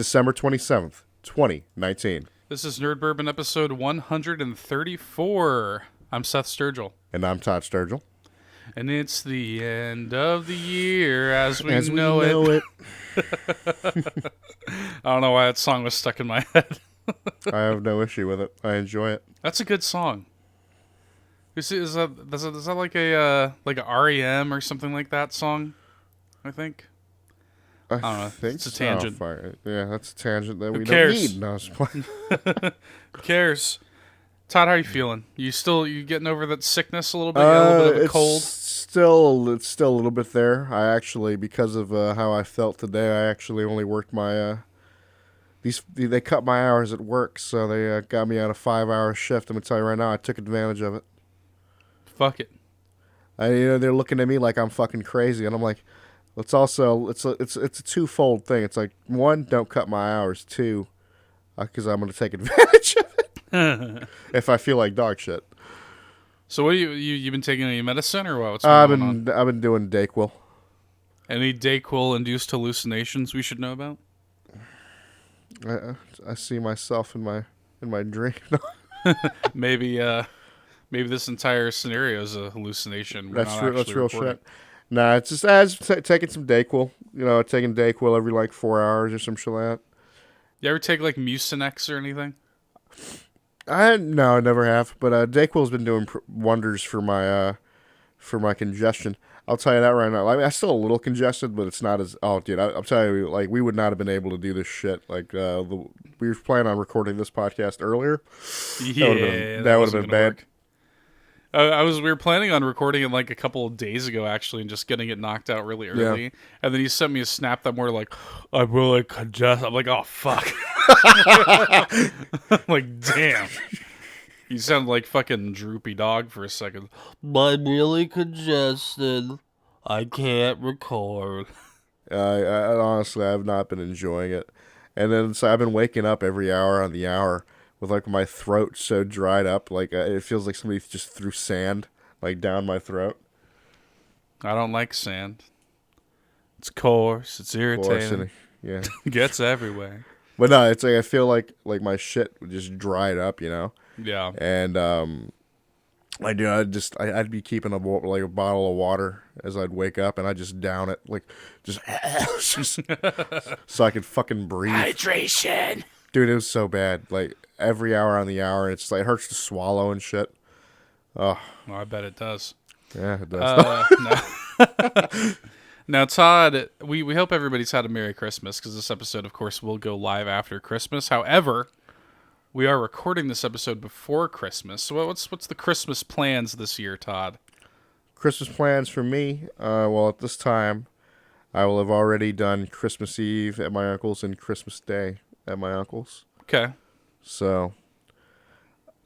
December 27th, 2019. This is Nerd Bourbon episode 134. I'm Seth Sturgill. And I'm Todd Sturgill. And it's the end of the year as we As know we know it. I don't know why that song was stuck in my head. I have no issue with it. I enjoy it. That's a good song. Is that like a REM or something like that song? I think. I don't know. think It's a tangent. Yeah, that's a tangent that we cares? don't need. No, I was playing. Who cares? Todd, how are you feeling? You getting over that sickness a little bit? You got a little bit of a cold? It's still a little bit there. I actually, because of how I felt today, I actually only worked my they cut my hours at work, so they got me on a 5-hour shift. I'm gonna tell you right now, I took advantage of it. Fuck it. They're looking at me like I'm fucking crazy, and I'm like, it's a twofold thing. It's like, one, don't cut my hours. Two, because I'm gonna take advantage of it if I feel like dog shit. So what you been taking any medicine or what? What's going on? I've been doing Dayquil. Any Dayquil induced hallucinations we should know about? I see myself in my dream. Maybe this entire scenario is a hallucination. That's real shit. Nah, it's just taking some Dayquil. Taking Dayquil every like 4 hours or some shit like that. You ever take like Mucinex or anything? No, I never have. But Dayquil's been doing wonders for my congestion. I'll tell you that right now. I mean, I'm still a little congested, but it's not as... Oh, dude, I'm telling you, like, we would not have been able to do this shit. Like, we were planning on recording this podcast earlier. Yeah, that would have been bad. We were planning on recording it like a couple of days ago, actually, and just getting it knocked out really early. Yeah. And then he sent me a snap that more like, I'm really congested. I'm like, oh, fuck. I'm like, damn. You sound like fucking droopy dog for a second. I'm really congested. I can't record. I honestly, I've not been enjoying it. And then so I've been waking up every hour on the hour with like my throat so dried up, like it feels like somebody just threw sand like down my throat. I don't like sand. It's coarse. It's irritating. Yeah, gets everywhere. But no, it's like I feel like my shit just dried up, Yeah. And I'd be keeping a bottle of water as I'd wake up, and I'd just down it just so I could fucking breathe. Hydration. Dude, it was so bad. Like every hour on the hour, it's like it hurts to swallow and shit. Oh, well, I bet it does. Yeah, it does. No. Now, Todd, we hope everybody's had a Merry Christmas, because this episode, of course, will go live after Christmas. However, we are recording this episode before Christmas. So what's the Christmas plans this year, Todd? Christmas plans for me? Well, at this time, I will have already done Christmas Eve at my uncle's and Christmas Day at my uncle's. Okay. So,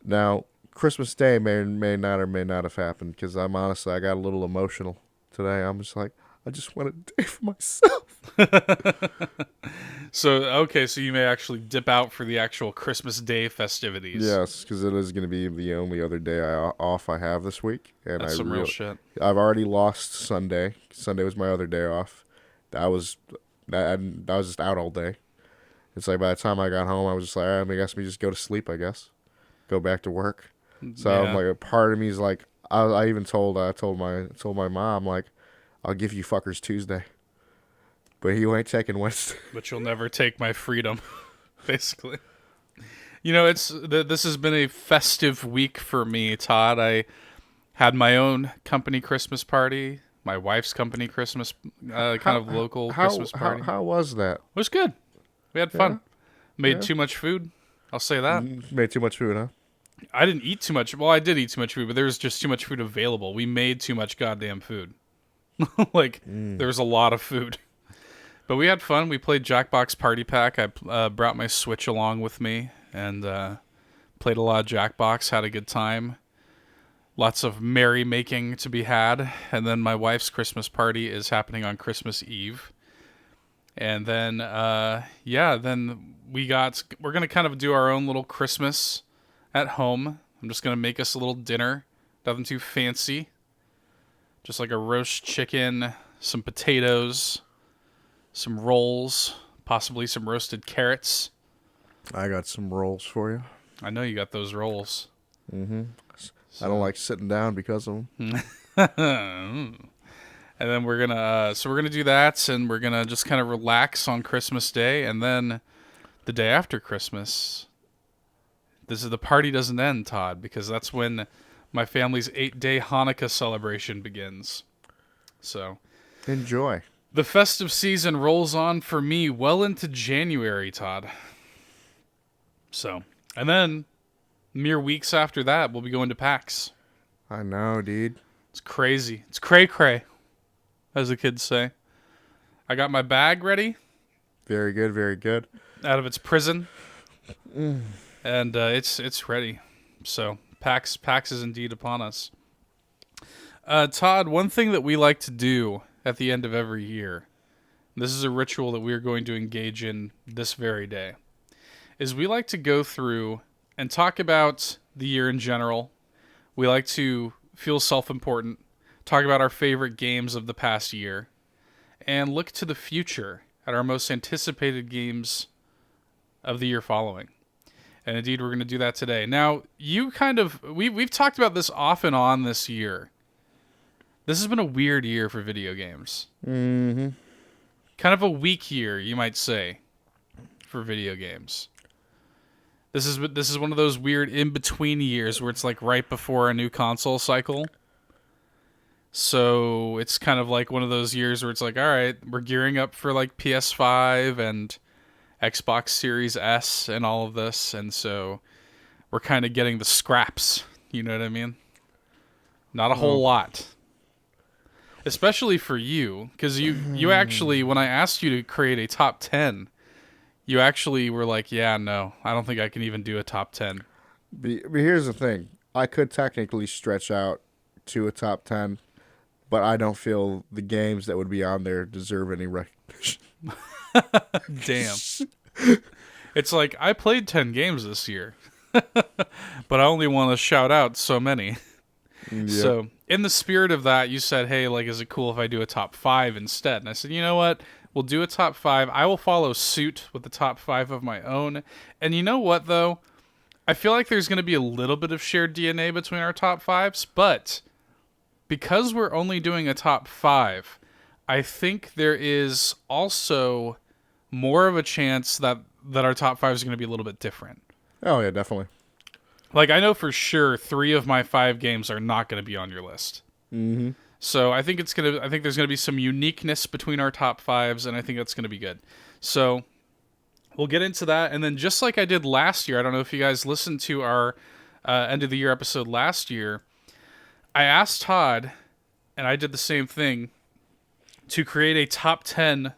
now, Christmas Day may not or may not have happened, because I got a little emotional today. I'm just like, I just want a day for myself. So you may actually dip out for the actual Christmas Day festivities. Yes, because it is going to be the only other day off I have this week. And that's some real shit. I've already lost Sunday. Sunday was my other day off. I was just out all day. It's like by the time I got home, I was just like, I guess we just go to sleep, I guess. Go back to work. So yeah. I'm like, a part of me is like, I even told my mom, like, I'll give you fuckers Tuesday. But you ain't taking Wednesday. But you'll never take my freedom, basically. This has been a festive week for me, Todd. I had my own company Christmas party, my wife's company Christmas, local Christmas party. How was that? It was good. We had fun. Made too much food. I'll say that. Made too much food, huh? I didn't eat too much. Well, I did eat too much food, but there was just too much food available. We made too much goddamn food. There was a lot of food. But we had fun. We played Jackbox Party Pack. I brought my Switch along with me and played a lot of Jackbox. Had a good time. Lots of merrymaking to be had. And then my wife's Christmas party is happening on Christmas Eve. And then, then we're going to kind of do our own little Christmas at home. I'm just going to make us a little dinner. Nothing too fancy. Just like a roast chicken, some potatoes, some rolls, possibly some roasted carrots. I got some rolls for you. I know you got those rolls. I don't like sitting down because of them. And then we're gonna do that, and we're gonna just kind of relax on Christmas Day, and then the day after Christmas, the party doesn't end, Todd, because that's when my family's 8-day Hanukkah celebration begins. So Enjoy. the festive season rolls on for me well into January, Todd. So, and then mere weeks after that, we'll be going to PAX. I know, dude. It's crazy. It's cray-cray, as the kids say. I got my bag ready Very good, very good. out of its prison, and it's ready. So PAX is indeed upon us. Todd, one thing that we like to do at the end of every year, this is a ritual that we are going to engage in this very day, is we like to go through and talk about the year in general. We like to feel self-important, talk about our favorite games of the past year, and look to the future at our most anticipated games of the year following. And indeed, we're going to do that today. Now, we've talked about this off and on this year. This has been a weird year for video games. Mm-hmm. Kind of a weak year, you might say, for video games. This is one of those weird in-between years where it's like right before a new console cycle. So it's kind of like one of those years where it's like, all right, we're gearing up for like PS5 and Xbox Series S and all of this. And so we're kind of getting the scraps. You know what I mean? Not a whole lot. Especially for you, because you actually, when I asked you to create a top 10, you actually were like, yeah, no, I don't think I can even do a top 10. But here's the thing. I could technically stretch out to a top 10, but I don't feel the games that would be on there deserve any recognition. Damn. It's like, I played 10 games this year, but I only want to shout out so many. Yep. So, in the spirit of that, you said, hey, like, is it cool if I do a top 5 instead? And I said, you know what? We'll do a top 5. I will follow suit with the top 5 of my own. And you know what, though? I feel like there's going to be a little bit of shared DNA between our top 5s, but because we're only doing a top 5, I think there is also more of a chance that our top 5 is going to be a little bit different. Oh, yeah, definitely. Like, I know for sure 3 of my 5 games are not going to be on your list. Mm-hmm. So I think there's gonna be some uniqueness between our top 5s, and I think that's gonna be good. So we'll get into that, and then just like I did last year, I don't know if you guys listened to our end of the year episode last year. I asked Todd, and I did the same thing, to create a top 10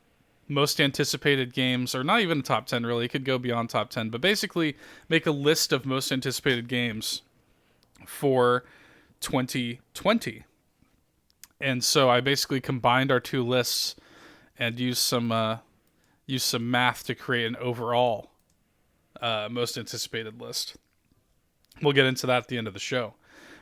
most anticipated games, or not even a top 10 really. It could go beyond top 10, but basically make a list of most anticipated games for 2020. And so I basically combined our 2 lists and used some math to create an overall most anticipated list. We'll get into that at the end of the show.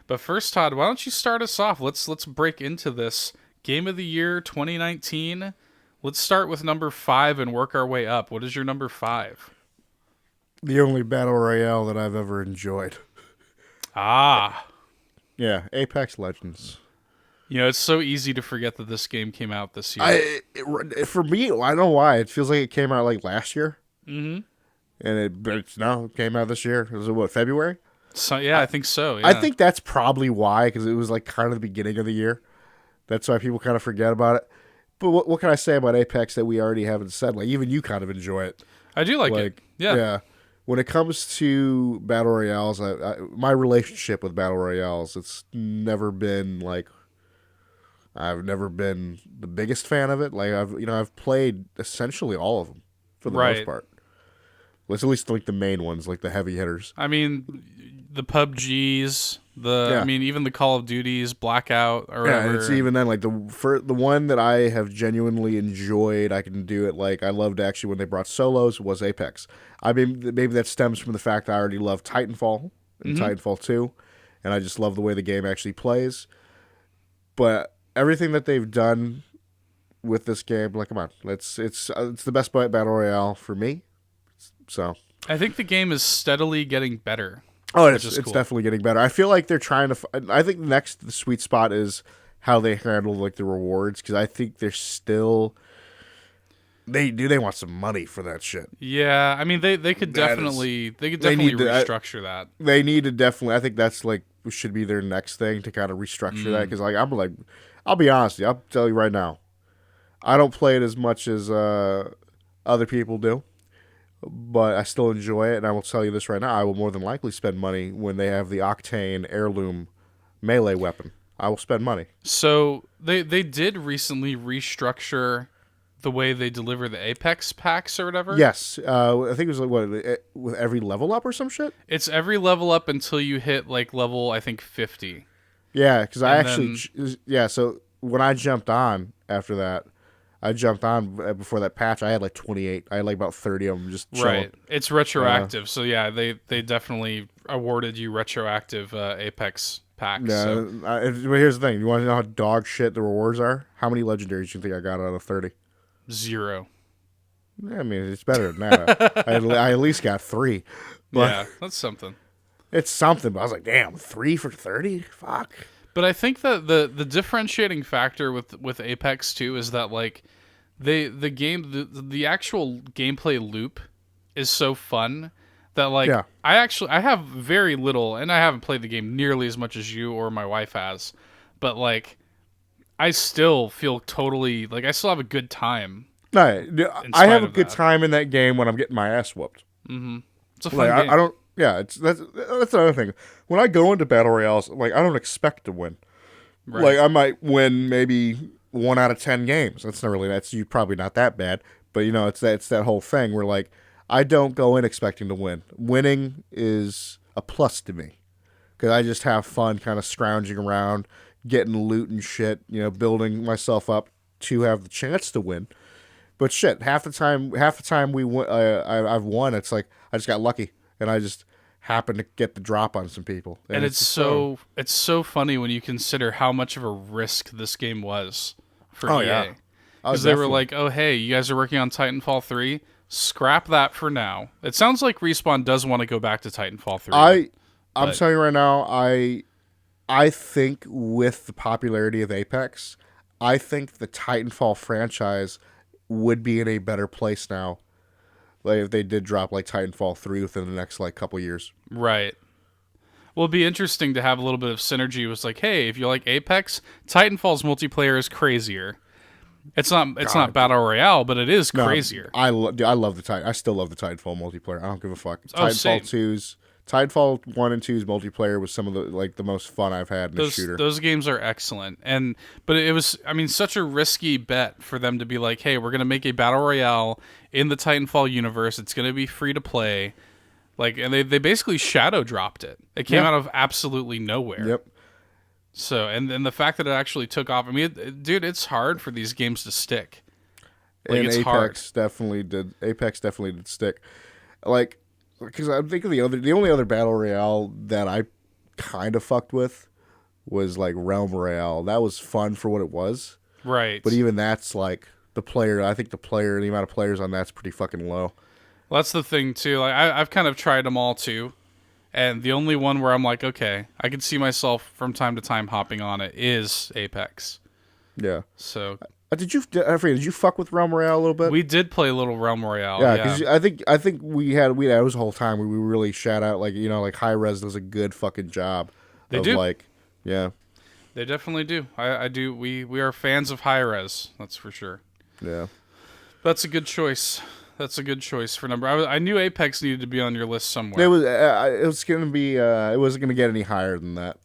But first, Todd, why don't you start us off? Let's break into this Game of the Year 2019. Let's start with number 5 and work our way up. What is your number 5? The only battle royale that I've ever enjoyed. Ah. Yeah, Apex Legends. You know, it's so easy to forget that this game came out this year. For me, I don't know why. It feels like it came out like last year. Mm-hmm. And it came out this year. Was it, what, February? So yeah, I think so. Yeah. I think that's probably why, because it was like kind of the beginning of the year. That's why people kind of forget about it. But what can I say about Apex that we already haven't said? Like, even you kind of enjoy it. I do like it. Yeah. When it comes to battle royales, my relationship with battle royales, it's never been like, I've never been the biggest fan of it. Like, I've played essentially all of them for the most part. Well, it's at least like the main ones, like the heavy hitters. I mean, the PUBGs, I mean, even the Call of Duties, Blackout, or whatever. Yeah, it's even then, like, the one that I have genuinely enjoyed, I can do it, like, I loved actually when they brought solos, was Apex. I mean, maybe that stems from the fact that I already love Titanfall and Titanfall 2, and I just love the way the game actually plays. But everything that they've done with this game. Like, come on, it's the best battle royale for me. So, I think the game is steadily getting better. oh, Which is it's cool. definitely getting better. I feel like they're trying to. I think the sweet spot is how they handle like the rewards, because I think they're still. They want some money for that shit. Yeah, I mean they could That definitely need to- restructure that. They need to definitely. I think that's like should be their next thing to kind of restructure that, because I'll be honest with you. I'll tell you right now, I don't play it as much as other people do, but I still enjoy it. And I will tell you this right now: I will more than likely spend money when they have the Octane heirloom melee weapon. I will spend money. So they did recently restructure the way they deliver the Apex packs or whatever. Yes, I think it was like with every level up or some shit. It's every level up until you hit like level I think 50. Yeah, because I And actually So when I jumped on after that, I jumped on before that patch. I had like 28. I had like about 30 of them just chilling. Right. It's retroactive. So yeah, they definitely awarded you retroactive Apex packs. Yeah, So. but here's the thing. You want to know how dog shit the rewards are? How many legendaries do you think I got out of 30? 0. Yeah, I mean, it's better than that. I at least got 3. But Yeah, that's something. it's something. But I was like, damn, 3 for 30? Fuck. But I think that the differentiating factor with Apex 2 is that like the actual gameplay loop is so fun that like Yeah. I have very little, and I haven't played the game nearly as much as you or my wife has, but like I still feel totally like I still have a good time. No, In I have spite a of good that. time in that game when I'm getting my ass whooped. It's a fun Like game. I don't. Yeah, that's another thing. When I go into battle royales, like I don't expect to win. Right. Like I might win maybe 1 out of 10 games. That's not really you probably not that bad, but you know it's that whole thing where like I don't go in expecting to win. Winning is a plus to me because I just have fun, kind of scrounging around, getting loot and shit. You know, building myself up to have the chance to win. But shit, half the time we win, I've won. It's like I just got lucky, and I just happened to get the drop on some people. and it's just so funny when you consider how much of a risk this game was for Oh, EA. yeah. Oh, Because they were definitely. like, "Oh, hey, you guys are working on Titanfall 3? Scrap that for now." It sounds like Respawn does want to go back to Titanfall 3. I'm but- telling you right now, I think with the popularity of Apex, I think the Titanfall franchise would be in a better place now. Like if they did drop like Titanfall 3 within the next like couple years. Right. Well, it'd be interesting to have a little bit of synergy. It was like, hey, if you like Apex, Titanfall's multiplayer is crazier. It's not battle royale, but it is No, crazier. I love the Titan. I still love the Titanfall multiplayer. I don't give a fuck. Oh, same. Titanfall 1 and 2's multiplayer was some of the most fun I've had in a shooter. Those games are excellent, but it was, I mean, such a risky bet for them to be like, hey, we're gonna make a battle royale in the Titanfall universe. It's gonna be free to play, like, and they basically shadow dropped it. It came Yeah. out of absolutely nowhere. Yep. So, and then the fact that it actually took off. I mean, dude, it's hard for these games to stick. Like, And it's Apex hard. definitely did. Apex definitely did stick. Like, because I'm thinking the only other battle royale that I kind of fucked with was like Realm Royale. That was fun for what it was, Right. but even that's like the amount of players on that's pretty fucking low. Well, that's the thing too. Like I've kind of tried them all too, and the only one where I'm like, okay, I can see myself from time to time hopping on it is Apex. Yeah. So I forget, did you fuck with Realm Royale a little bit? we did play a little Realm Royale. Yeah, Yeah, because I think we had it was a whole time where we really shout out like like High Res does a good fucking job. They of do. Like, yeah, they definitely do. I do. We are fans of high res. That's for sure. yeah. That's a good choice. That's a good choice for number. I knew Apex needed to be on your list somewhere. It was gonna be. It wasn't gonna get any higher than that.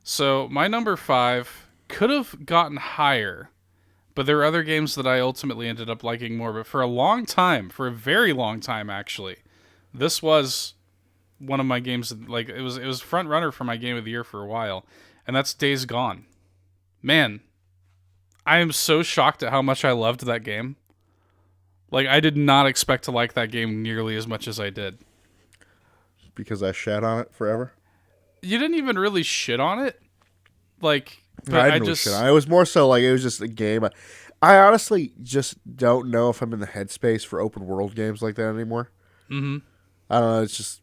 So my number 5 could have gotten higher, but there were other games that I ultimately ended up liking more. But for a very long time actually, this was one of my games. Like it was front runner for my game of the year for a while, and that's Days Gone. Man, I am so shocked at how much I loved that game. Like I did not expect to like that game nearly as much as I did. Because I shat on it forever. You didn't even really shit on it. Like But I I didn't really shit just on it. It was more so like it was just a game. I honestly just don't know if I'm in the headspace for open world games like that anymore. hmm I don't know. It's just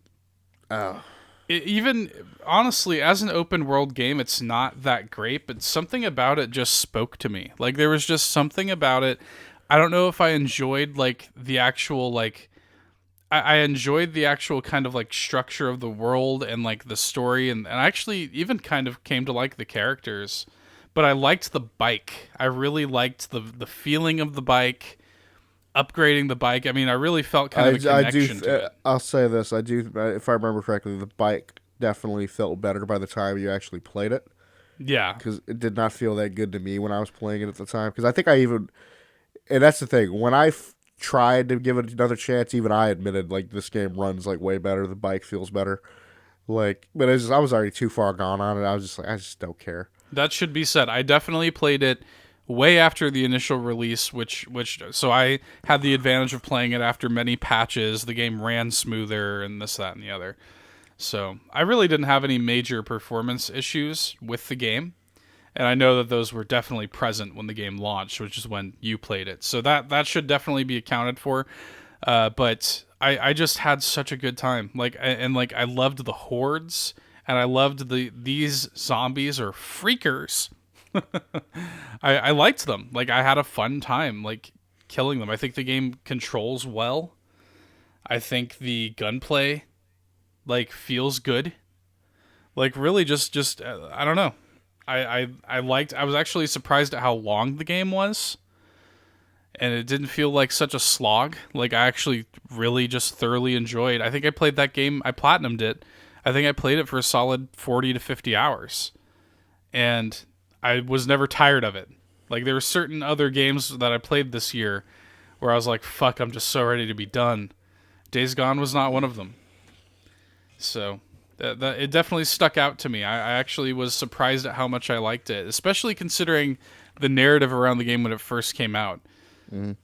oh. even honestly, as an open world game, it's not that great, but something about it just spoke to me. Like there was just something about it. I don't know if I enjoyed like the actual like I enjoyed the actual kind of like structure of the world and like the story, and I actually even kind of came to like the characters. But I liked the bike. I really liked the feeling of the bike, upgrading the bike. I mean, I really felt kind of a I do. connection to it. I'll say this. I do. If I remember correctly, the bike definitely felt better by the time you actually played it, Yeah. because it did not feel that good to me when I was playing it at the time. Because I think I even, and that's the thing. When I tried to give it another chance, even I admitted like this game runs like way better. The bike feels better. Like, but I was already too far gone on it. I was just like, I just don't care. That should be said. I definitely played it way after the initial release, which so I had the advantage of playing it after many patches. The game ran smoother and this, that, and the other. So I really didn't have any major performance issues with the game. And I know that those were definitely present when the game launched, which is when you played it. So that should definitely be accounted for. But I just had such a good time. Like I loved the hordes, and I loved these zombies or freakers. I liked them. Like I had a fun time like killing them. I think the game controls well. I think the gunplay like feels good. Like really just I don't know. I liked. I was actually surprised at how long the game was, and it didn't feel like such a slog. Like I actually really just thoroughly enjoyed. I think I played that game. I platinumed it. I think I played it for a solid 40 to 50 hours, and I was never tired of it. Like there were certain other games that I played this year where I was like, "Fuck, I'm just so ready to be done." Days Gone was not one of them. So it definitely stuck out to me. I actually was surprised at how much I liked it, especially considering the narrative around the game when it first came out.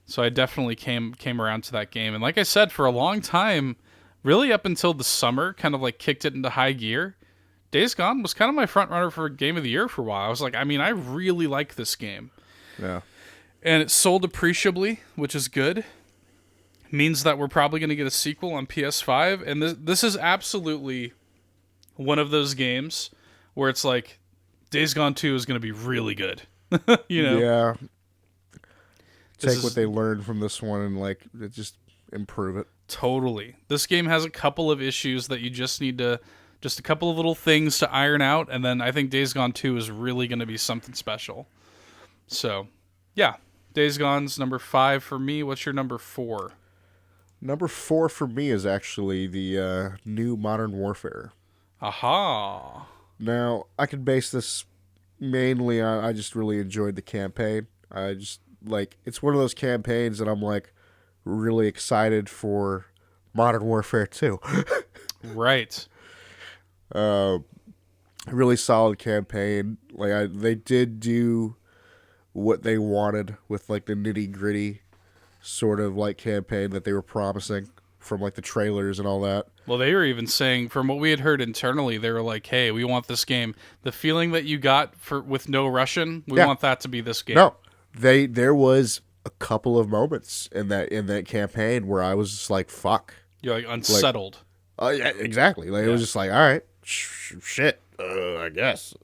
So I definitely came around to that game. And like I said, for a long time, really up until the summer, kind of like kicked it into high gear. Days Gone was kind of my front runner for Game of the Year for a while. I was like, I mean, I really like this game. Yeah. And it sold appreciably, which is good. Means that we're probably going to get a sequel on PS5. And this is absolutely one of those games where it's like Days Gone 2 is going to be really good. You know? Yeah. This Take what they learned from this one and like just improve it. Totally. This game has a couple of issues that you just need to, just a couple of little things to iron out, and then I think Days Gone 2 is really going to be something special. So, yeah. Days Gone's number 5 for me. What's your number 4? Number 4 for me is actually the new Modern Warfare. Aha. Now, I can base this mainly on I just really enjoyed the campaign. I just like it's one of those campaigns that I'm like really excited for Modern Warfare 2. Right. Really solid campaign. Like they did do what they wanted with like the nitty-gritty sort of like campaign that they were promising from like the trailers and all that. Well, they were even saying, from what we had heard internally, they were like, "Hey, we want this game. The feeling that you got with no Russian, we want that to be this game." No, there was a couple of moments in that campaign where I was just like, "Fuck." You're like unsettled. Yeah, exactly. Like it was just like, all right, shit. I guess.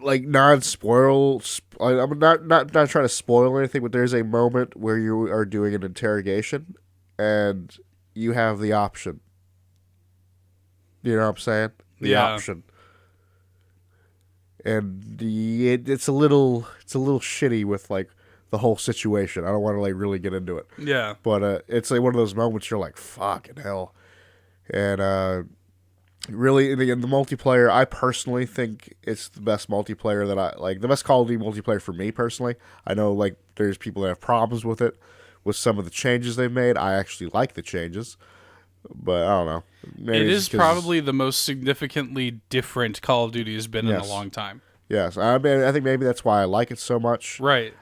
Like non-spoil. I'm not trying to spoil anything, but there's a moment where you are doing an interrogation, and you have the option. You know what I'm saying? The option. And it's a little shitty with like the whole situation. I don't want to like really get into it. Yeah. But it's like one of those moments you're like, fucking hell. And really, in the multiplayer, I personally think it's the best multiplayer that I like. The best Call of Duty multiplayer for me personally. I know like there's people that have problems with it, with some of the changes they've made. I actually like the changes, but I don't know. Maybe it is probably the most significantly different Call of Duty has been in a long time. Yes, I mean, I think maybe that's why I like it so much. Right.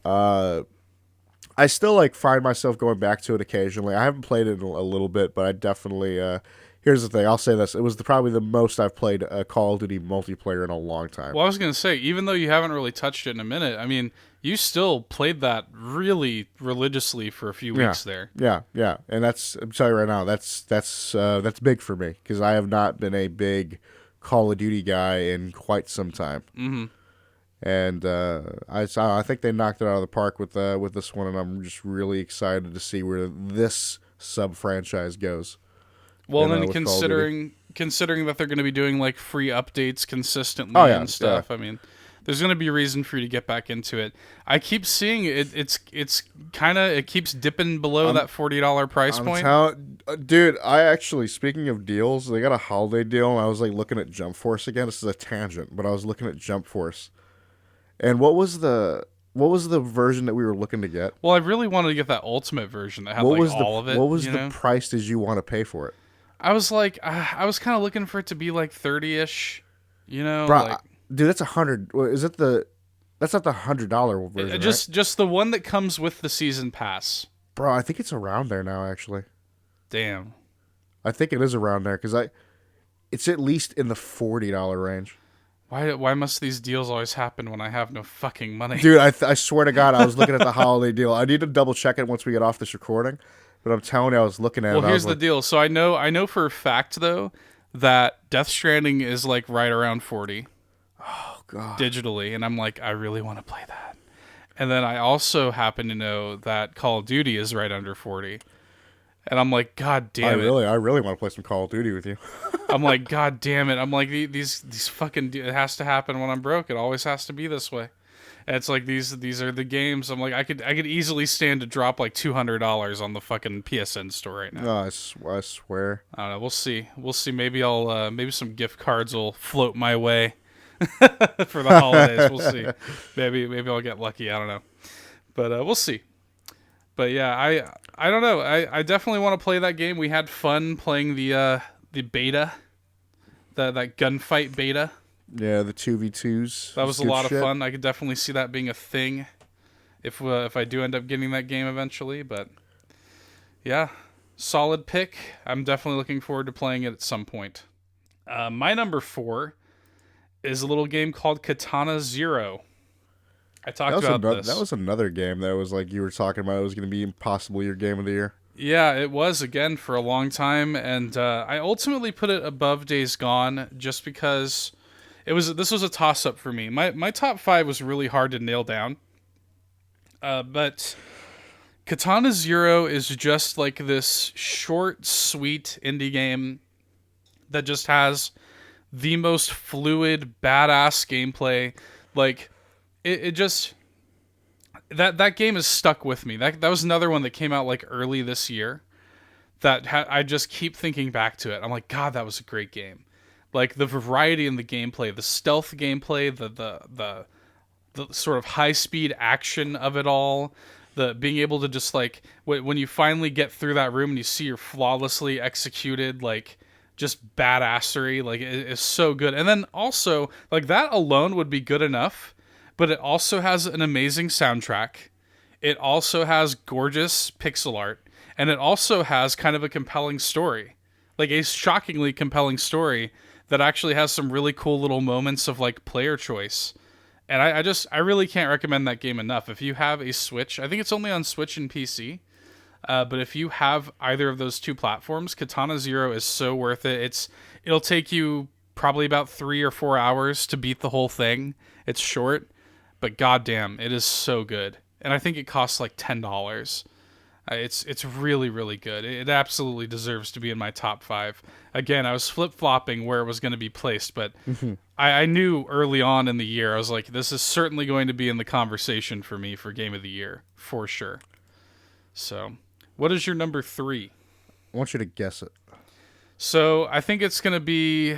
I still like find myself going back to it occasionally. I haven't played it in a little bit, but I definitely Here's the thing. I'll say this: it was probably the most I've played a Call of Duty multiplayer in a long time. Well, I was going to say, even though you haven't really touched it in a minute, I mean, you still played that really religiously for a few weeks there. Yeah, and I'm telling you right now, that's big for me because I have not been a big Call of Duty guy in quite some time. Mm-hmm. And I think they knocked it out of the park with this one, and I'm just really excited to see where this sub franchise goes. Well, and then considering that they're going to be doing like free updates consistently and stuff, I mean, there's going to be a reason for you to get back into it. I keep seeing it. It keeps dipping below that $40 price point. Dude, I actually, speaking of deals, they got a holiday deal, and I was like looking at Jump Force again. This is a tangent, but I was looking at Jump Force, and what was the version that we were looking to get? Well, I really wanted to get that ultimate version that had all of it. What was the price did you want to pay for it? I was like, I was kind of looking for it to be like 30-ish, Bro, like, dude, that's $100. That's not the $100 version, just the one that comes with the season pass. Bro, I think it's around there now, actually. Damn. I think it is around there because it's at least in the $40 range. Why must these deals always happen when I have no fucking money? Dude, I swear to God, I was looking at the holiday deal. I need to double check it once we get off this recording. But I'm telling you, I was looking at it. Well, here's the deal. So I know for a fact though that Death Stranding is like right around 40. Oh God. Digitally, and I'm like, I really want to play that. And then I also happen to know that Call of Duty is right under 40. And I'm like, God damn it. I really want to play some Call of Duty with you. I'm like, God damn it. I'm like, these fucking, it has to happen when I'm broke. It always has to be this way. And it's like, these are the games. I'm like, I could easily stand to drop like $200 on the fucking PSN store right now. Oh, I swear. I don't know. We'll see. Maybe maybe some gift cards will float my way for the holidays. We'll see. Maybe I'll get lucky. I don't know. But we'll see. But yeah, I don't know. I definitely want to play that game. We had fun playing the beta, that gunfight beta. Yeah, the 2v2s. That was a lot of fun. I could definitely see that being a thing if I do end up getting that game eventually. But yeah, solid pick. I'm definitely looking forward to playing it at some point. My number 4 is a little game called Katana Zero. I talked about this. That was another game that was like you were talking about. It was going to be possibly your game of the year. Yeah, it was again for a long time, and I ultimately put it above Days Gone just because this was a toss-up for me. My top 5 was really hard to nail down, but Katana Zero is just like this short, sweet indie game that just has the most fluid, badass gameplay. Like it just that game is stuck with me. That was another one that came out like early this year. I just keep thinking back to it. I'm like, God, that was a great game. Like the variety in the gameplay, the stealth gameplay, the sort of high speed action of it all, the being able to just like when you finally get through that room and you see you're flawlessly executed, like just badassery, like it is so good. And then also like that alone would be good enough, but it also has an amazing soundtrack. It also has gorgeous pixel art, and it also has kind of a compelling story, like a shockingly compelling story that actually has some really cool little moments of like player choice. And I really can't recommend that game enough. If you have a Switch, I think it's only on Switch and PC. But if you have either of those two platforms, Katana Zero is so worth it. It'll take you probably about 3 or 4 hours to beat the whole thing. It's short, but goddamn, it is so good. And I think it costs like $10. It's really, really good. It absolutely deserves to be in my top 5. Again, I was flip-flopping where it was going to be placed, but I knew early on in the year, I was like, this is certainly going to be in the conversation for me for Game of the Year, for sure. So, what is your number 3? I want you to guess it. So, I think it's going to be...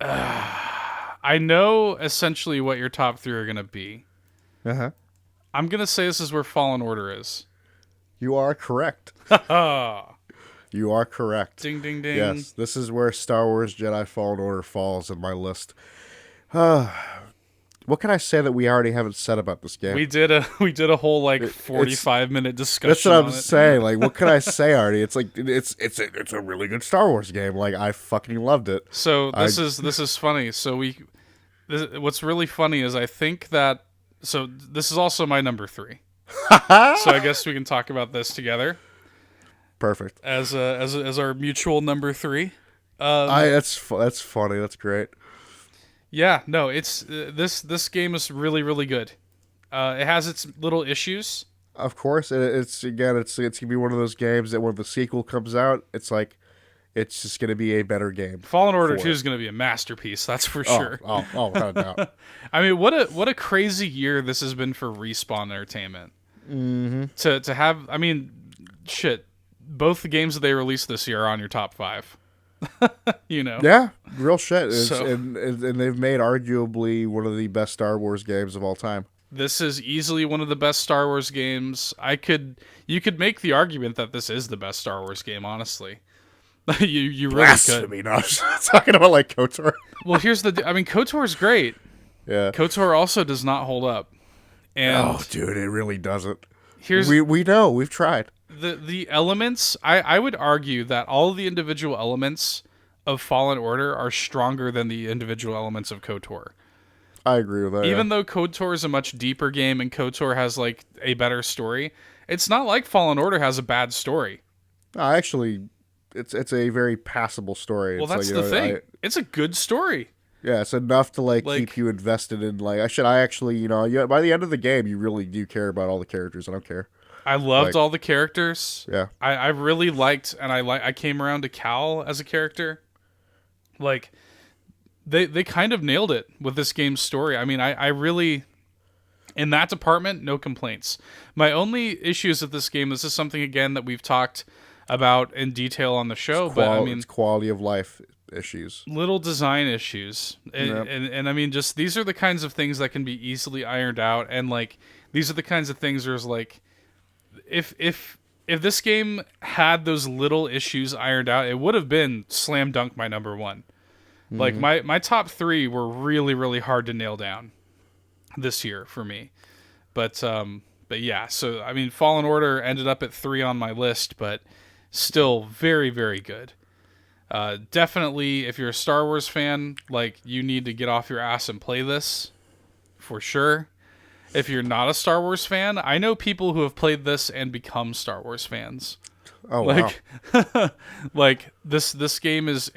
I know essentially what your top 3 are going to be. Uh-huh. I'm going to say this is where Fallen Order is. You are correct. You are correct. Ding, ding, ding. Yes, this is where Star Wars Jedi Fallen Order falls in my list. What What can I say that we already haven't said about this game? We did a whole like 45-minute discussion. That's what I'm on it. saying. Like, what can I say, Artie? It's like it's a really good Star Wars game. Like, I fucking loved it. So this is funny. So what's really funny is I think that this is also my number 3. So I guess we can talk about this together. Perfect. As our mutual number 3. That's funny. That's great. Yeah, no, it's this game is really, really good. It has its little issues. Of course, it's gonna be one of those games that when the sequel comes out, it's like it's just gonna be a better game. Fallen Order 2 is gonna be a masterpiece, that's for sure. Without a doubt. I mean, what a crazy year this has been for Respawn Entertainment. Mm-hmm. To have, I mean, shit, both the games that they released this year are on your top 5. You know? Yeah, real shit. So, and they've made arguably one of the best Star Wars games of all time. This is easily one of the best Star Wars games. You could make the argument that this is the best Star Wars game, honestly. you really could. No, I'm talking about like KOTOR. Well, KOTOR is great. Yeah. KOTOR also does not hold up. And dude, it really doesn't. We know, we've tried. The elements, I would argue that all of the individual elements of Fallen Order are stronger than the individual elements of KOTOR. I agree with that. Even though KOTOR is a much deeper game and KOTOR has like a better story, it's not like Fallen Order has a bad story. Actually, it's a very passable story. Well, it's that's the thing. It's a good story. Yeah, it's enough to keep you invested in by the end of the game, you really do care about all the characters. I don't care. I loved all the characters. Yeah. I really liked, and I came around to Cal as a character. Like, they kind of nailed it with this game's story. I mean, I really, in that department, no complaints. My only issues with this game, this is something, again, that we've talked about in detail on the show, it's quality of life issues. Little design issues. And I mean, just these are the kinds of things that can be easily ironed out, and, like, these are the kinds of things there's, like, if this game had those little issues ironed out, it would have been slam dunk my number 1. Like my top 3 were really, really hard to nail down this year for me. But yeah, so I mean, Fallen Order ended up at 3 on my list, but still very, very good. Definitely, if you're a Star Wars fan, like, you need to get off your ass and play this for sure. If you're not a Star Wars fan, I know people who have played this and become Star Wars fans. Oh, wow. Like, this game is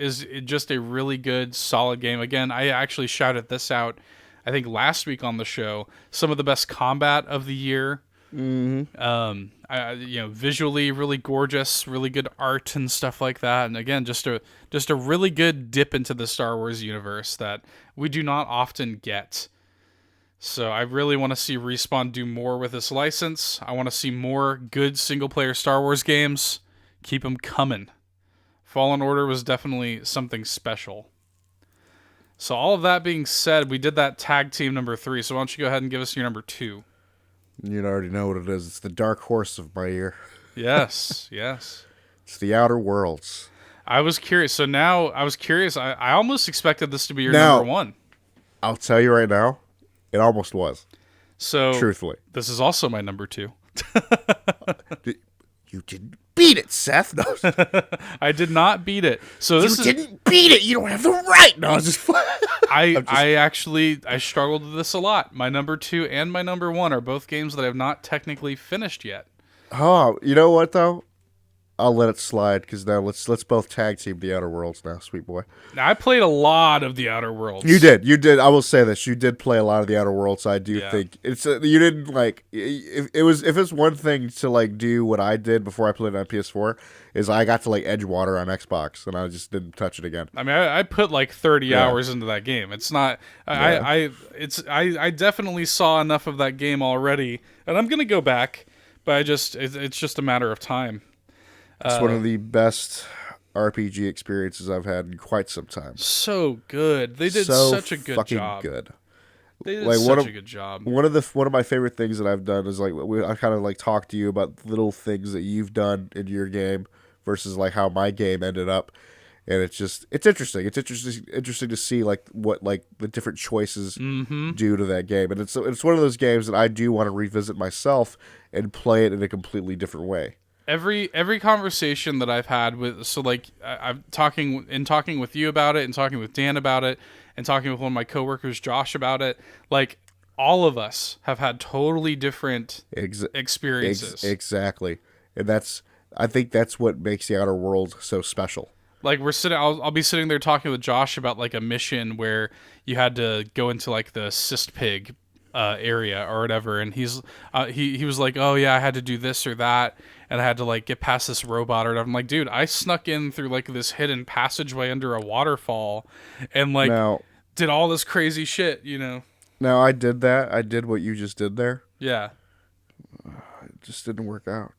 just a really good, solid game. Again, I actually shouted this out, I think, last week on the show. Some of the best combat of the year. Mm-hmm. Visually really gorgeous, really good art and stuff like that. And again, just a really good dip into the Star Wars universe that we do not often get. So I really want to see Respawn do more with this license. I want to see more good single-player Star Wars games. Keep them coming. Fallen Order was definitely something special. So all of that being said, we did that tag team number 3. So why don't you go ahead and give us your number 2? You already know what it is. It's the dark horse of my year. Yes, yes. It's the Outer Worlds. I was curious. So now I was curious. I almost expected this to be your number 1. I'll tell you right now. It almost was. So, truthfully, this is also my number 2. You didn't beat it, Seth. No. I did not beat it. So this didn't beat it. You don't have the right. No, it's just. I struggled with this a lot. My number 2 and my number 1 are both games that I have not technically finished yet. Oh, you know what though? I'll let it slide because now let's both tag team the Outer Worlds now, sweet boy. Now, I played a lot of the Outer Worlds. You did. I will say this: you did play a lot of the Outer Worlds. So I do think it's you didn't like if it's one thing to like do what I did before I played on PS4 is I got to like Edgewater on Xbox and I just didn't touch it again. I mean, I put like 30 hours into that game. It's not. I definitely saw enough of that game already, and I'm gonna go back, but it's just a matter of time. It's one of the best RPG experiences I've had in quite some time. So good. They did such a good job. Good. They did such a good job. One of my favorite things that I've done is like I kind of like talk to you about little things that you've done in your game versus like how my game ended up. and it's interesting. It's interesting to see like what like the different choices do to that game, and it's one of those games that I do want to revisit myself and play it in a completely different way. Every conversation that I've had with, so like I'm talking with you about it, and talking with Dan about it, and talking with one of my coworkers, Josh, about it, like all of us have had totally different experiences. Exactly, and I think that's what makes the Outer Worlds so special. Like we're sitting, I'll be sitting there talking with Josh about like a mission where you had to go into like the cyst pig area or whatever, and he was like, oh yeah, I had to do this or that, and I had to like get past this robot or whatever. I'm like, dude, I snuck in through like this hidden passageway under a waterfall, and like did all this crazy shit, you know. Now I did that. I did what you just did there. Yeah. It just didn't work out.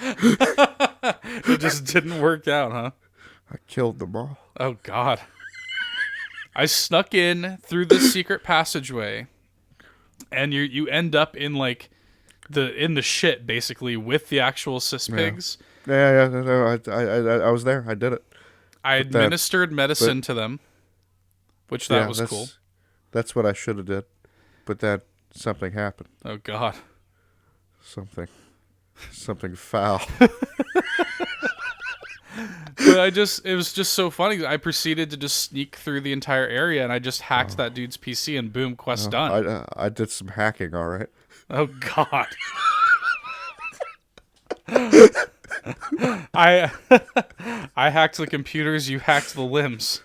It just didn't work out, huh? I killed them all. Oh God. I snuck in through the secret passageway, and you end up in like the shit basically with the actual cyst pigs. Yeah. No, I was there. I did it. I administered medicine to them, which was cool. That's what I should have did, but then something happened. Oh God. Something foul. But it was just so funny. I proceeded to just sneak through the entire area, and I just hacked that dude's PC, and boom, quest done. I did some hacking, all right. Oh God. I hacked the computers. You hacked the limbs.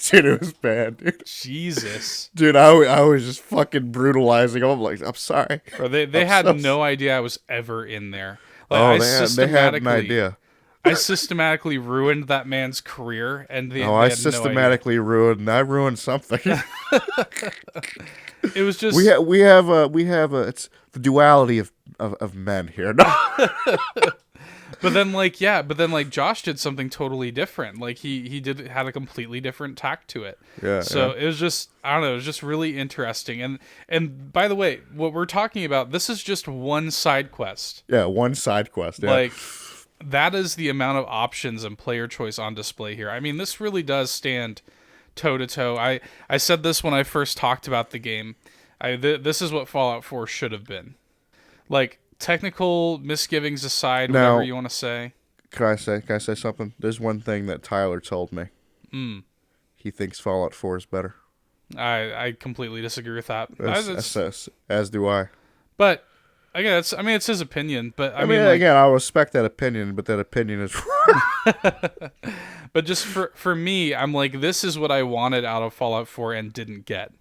Dude, it was bad, dude. Jesus. Dude, I was just fucking brutalizing them. I'm like, I'm sorry. Bro, they had no idea I was ever in there. Like, they had an idea. I systematically ruined that man's career, and I systematically ruined something. It was just we have it's the duality of men here. No. But then Josh did something totally different. Like he had a completely different tack to it. Yeah. So it was just, I don't know, it was just really interesting. And by the way, what we're talking about, this is just one side quest. Yeah, one side quest. Yeah. Like that is the amount of options and player choice on display here. I mean, this really does stand toe to toe. I said this when I first talked about the game. This is what Fallout 4 should have been. Like, technical misgivings aside, whatever you want to say. Can I say something? There's one thing that Tyler told me. He thinks Fallout 4 is better. I completely disagree with that. As do I. But again, it's his opinion. But I mean, again, I respect that opinion, but that opinion is wrong. But just for me, I'm like, this is what I wanted out of Fallout 4 and didn't get.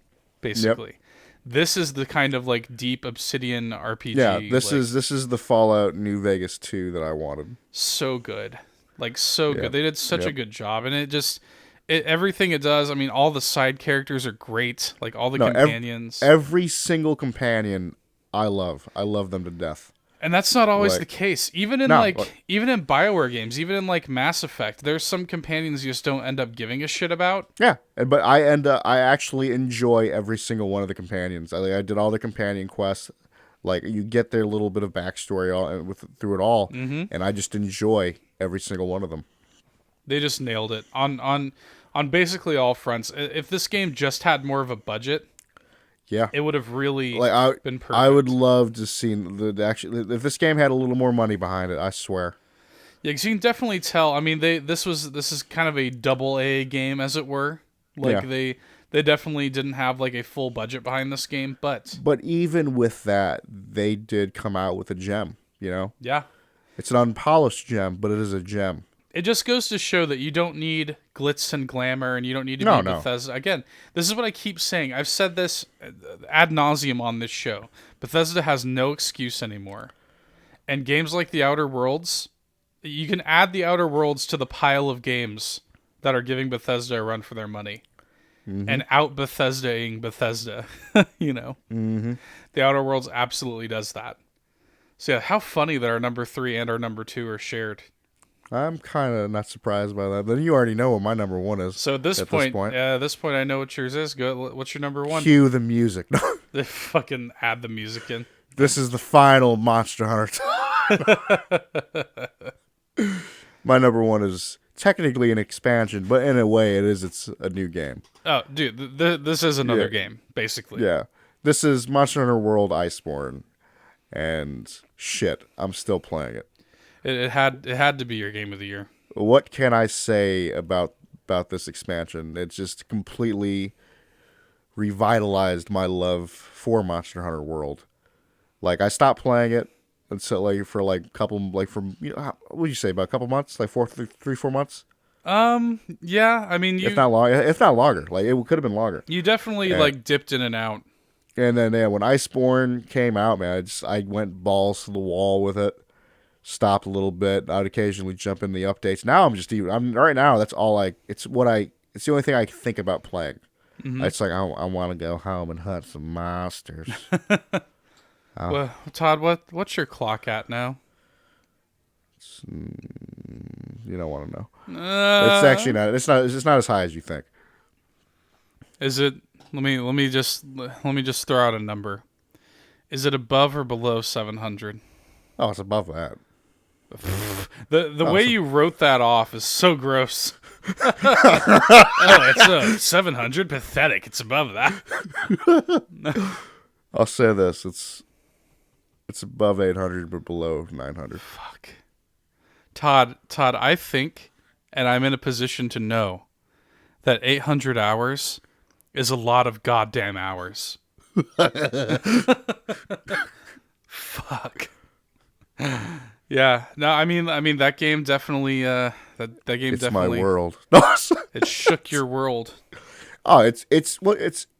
Basically. Yep. This is the kind of like deep Obsidian RPG. Yeah, this is the Fallout New Vegas 2 that I wanted. So good. Like so good. They did such a good job, and everything it does, I mean, all the side characters are great, like all the companions. Every single companion I love. I love them to death. And that's not always the case. Even in even in BioWare games, even in like Mass Effect, there's some companions you just don't end up giving a shit about. Yeah, but I actually enjoy every single one of the companions. I did all the companion quests. Like, you get their little bit of backstory through it all, and I just enjoy every single one of them. They just nailed it on basically all fronts. If this game just had more of a budget, it would have really been perfect. I would love to see if this game had a little more money behind it. I swear. Yeah, because you can definitely tell. I mean, this is kind of a AA game, as it were. Like they definitely didn't have like a full budget behind this game, but even with that, they did come out with a gem. You know. Yeah. It's an unpolished gem, but it is a gem. It just goes to show that you don't need glitz and glamour, and you don't need to be Bethesda. Again, this is what I keep saying. I've said this ad nauseum on this show. Bethesda has no excuse anymore. And games like The Outer Worlds, you can add The Outer Worlds to the pile of games that are giving Bethesda a run for their money. And out Bethesda-ing Bethesda, you know. The Outer Worlds absolutely does that. So yeah, how funny that our number 3 and our number 2 are shared. I'm kind of not surprised by that. Then you already know what my number 1 is. So at this point, I know what yours is. Go. What's your number 1? Cue the music. They fucking add the music in. This is the final Monster Hunter. My number 1 is technically an expansion, but in a way it's a new game. Oh, dude, this is another game, basically. Yeah. This is Monster Hunter World Iceborne, and shit, I'm still playing it. It had to be your game of the year. What can I say about this expansion? It just completely revitalized my love for Monster Hunter World. Like, I stopped playing it until like for like couple like from what would you say, about a couple months, like 4 months? Yeah, I mean, If not longer. Like, it could have been longer. You definitely like dipped in and out. And then when Iceborne came out, man, I went balls to the wall with it. Stopped a little bit. I'd occasionally jump in the updates. Now I'm right now. That's all it's the only thing I think about playing. Mm-hmm. It's like I want to go home and hunt some monsters. Well, Todd, what's your clock at now? You don't want to know. It's actually not. It's not as high as you think. Is it? Let me just throw out a number. Is it above or below 700? Oh, it's above that. The way you wrote that off is so gross. Oh, it's 700. Pathetic. It's above that. I'll say this: it's above 800, but below 900. Fuck. Todd, I think, and I'm in a position to know, that 800 hours is a lot of goddamn hours. Fuck. Yeah. No, I mean that game definitely that game it's definitely my world. It shook your world. Oh, it's you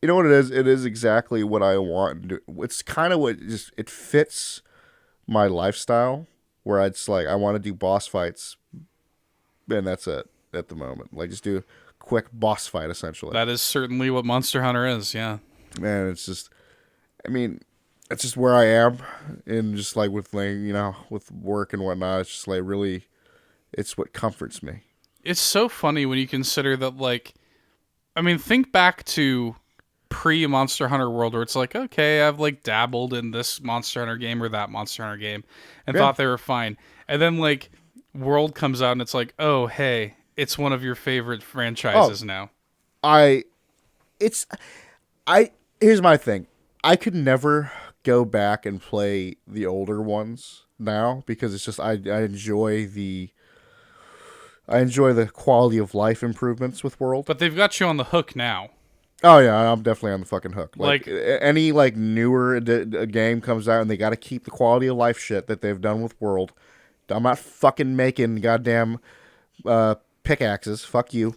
know what it is? It is exactly what I want. It's kind of what it fits my lifestyle, where it's like I want to do boss fights, and that's it at the moment. Like, just do a quick boss fight, essentially. That is certainly what Monster Hunter is, yeah. Man, it's just, I mean, it's just where I am, and just like with with work and whatnot. It's just like really, it's what comforts me. It's so funny when you consider that, like, I mean, think back to pre-Monster Hunter World, where it's like, okay, I've like dabbled in this Monster Hunter game or that Monster Hunter game and thought they were fine. And then like World comes out and it's like, oh, hey, it's one of your favorite franchises now. Here's my thing. I could never go back and play the older ones now, because it's just I enjoy the quality of life improvements with World. But they've got you on the hook now. Oh yeah, I'm definitely on the fucking hook. Like any newer a game comes out and they got to keep the quality of life shit that they've done with World. I'm not fucking making goddamn pickaxes. Fuck you.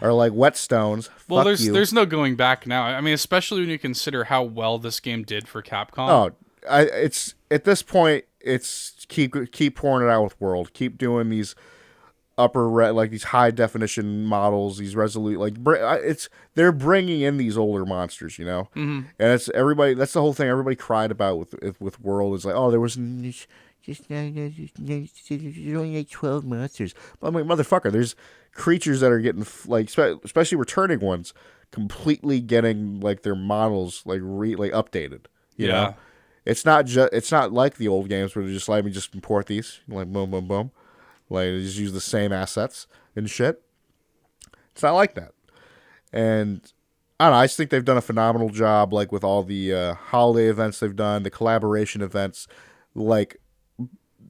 Or like whetstones. Well, Fuck you. There's no going back now. I mean, especially when you consider how well this game did for Capcom. Oh, it's at this point, it's keep pouring it out with World. Keep doing these these high definition models, these resolute, they're bringing in these older monsters, Mm-hmm. And it's everybody. That's the whole thing. Everybody cried about with World is like, oh, there was just only 12 monsters. But I'm like, motherfucker, there's creatures that are getting especially returning ones, completely getting like their models updated. You know, it's not like the old games where they just let me just import these, like boom, boom, boom. Like, they just use the same assets and shit. It's not like that. And I don't know, I just think they've done a phenomenal job, like, with all the holiday events they've done, the collaboration events. Like,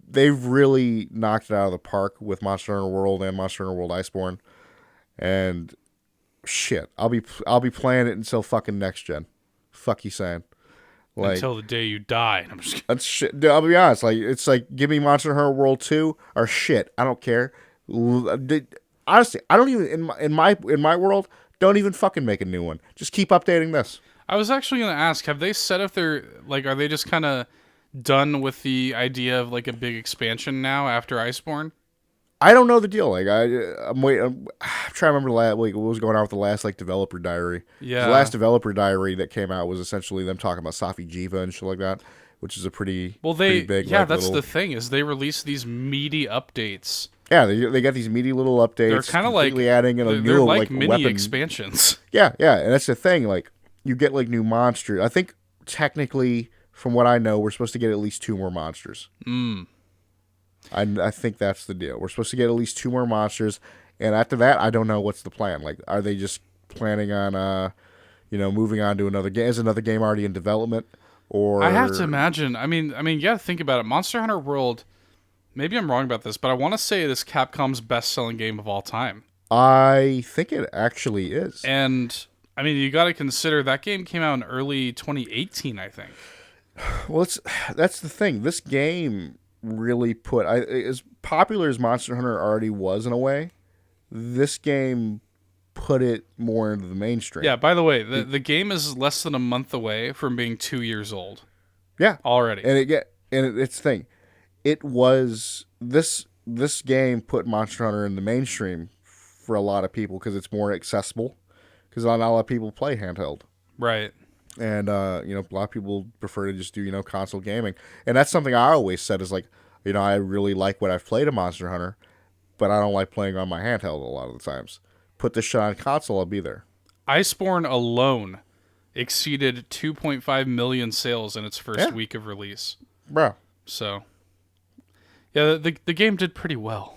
they've really knocked it out of the park with Monster Hunter World and Monster Hunter World Iceborne. And shit, I'll be playing it until fucking next gen. Fuck you saying. Like, until the day you die. I'm just kidding. That's shit. Dude, I'll be honest. Like, it's like, give me Monster Hunter World 2 or shit. I don't care. Honestly, I don't even in my world. Don't even fucking make a new one. Just keep updating this. I was actually going to ask, have they set up their are they just kind of done with the idea of like a big expansion now after Iceborne? I don't know the deal. Like, I'm waiting. I'm trying to remember what was going on with the last developer diary. Yeah, the last developer diary that came out was essentially them talking about Safi Jiva and shit like that, which is a pretty big. Yeah, that's the thing, is they release these meaty updates. Yeah, they got these meaty little updates. They're kind of like adding in a new mini weapon expansions. Yeah, and that's the thing. Like, you get like new monsters. I think technically, from what I know, we're supposed to get at least 2 more monsters. Mm. I think that's the deal. We're supposed to get at least 2 more monsters, And after that, I don't know what's the plan. Like, are they just planning on, moving on to another game? Is another game already in development? Or I have to imagine. I mean, you got to think about it. Monster Hunter World. Maybe I'm wrong about this, but I want to say it is Capcom's best-selling game of all time. I think it actually is. And I mean, you got to consider that game came out in early 2018, I think. Well, that's the thing. This game really as popular as Monster Hunter already was in a way. This game put it more into the mainstream. Yeah. By the way, the game is less than a month away from being 2 years old. Yeah, Already. and it's the thing. It was this game put Monster Hunter in the mainstream for a lot of people because it's more accessible. Because not a lot of people play handheld. Right. And, a lot of people prefer to just do, console gaming. And that's something I always said is like, I really like what I've played of Monster Hunter, but I don't like playing on my handheld a lot of the times. Put this shit on console, I'll be there. Iceborne alone exceeded 2.5 million sales in its first week of release. Bro. So, yeah, the game did pretty well.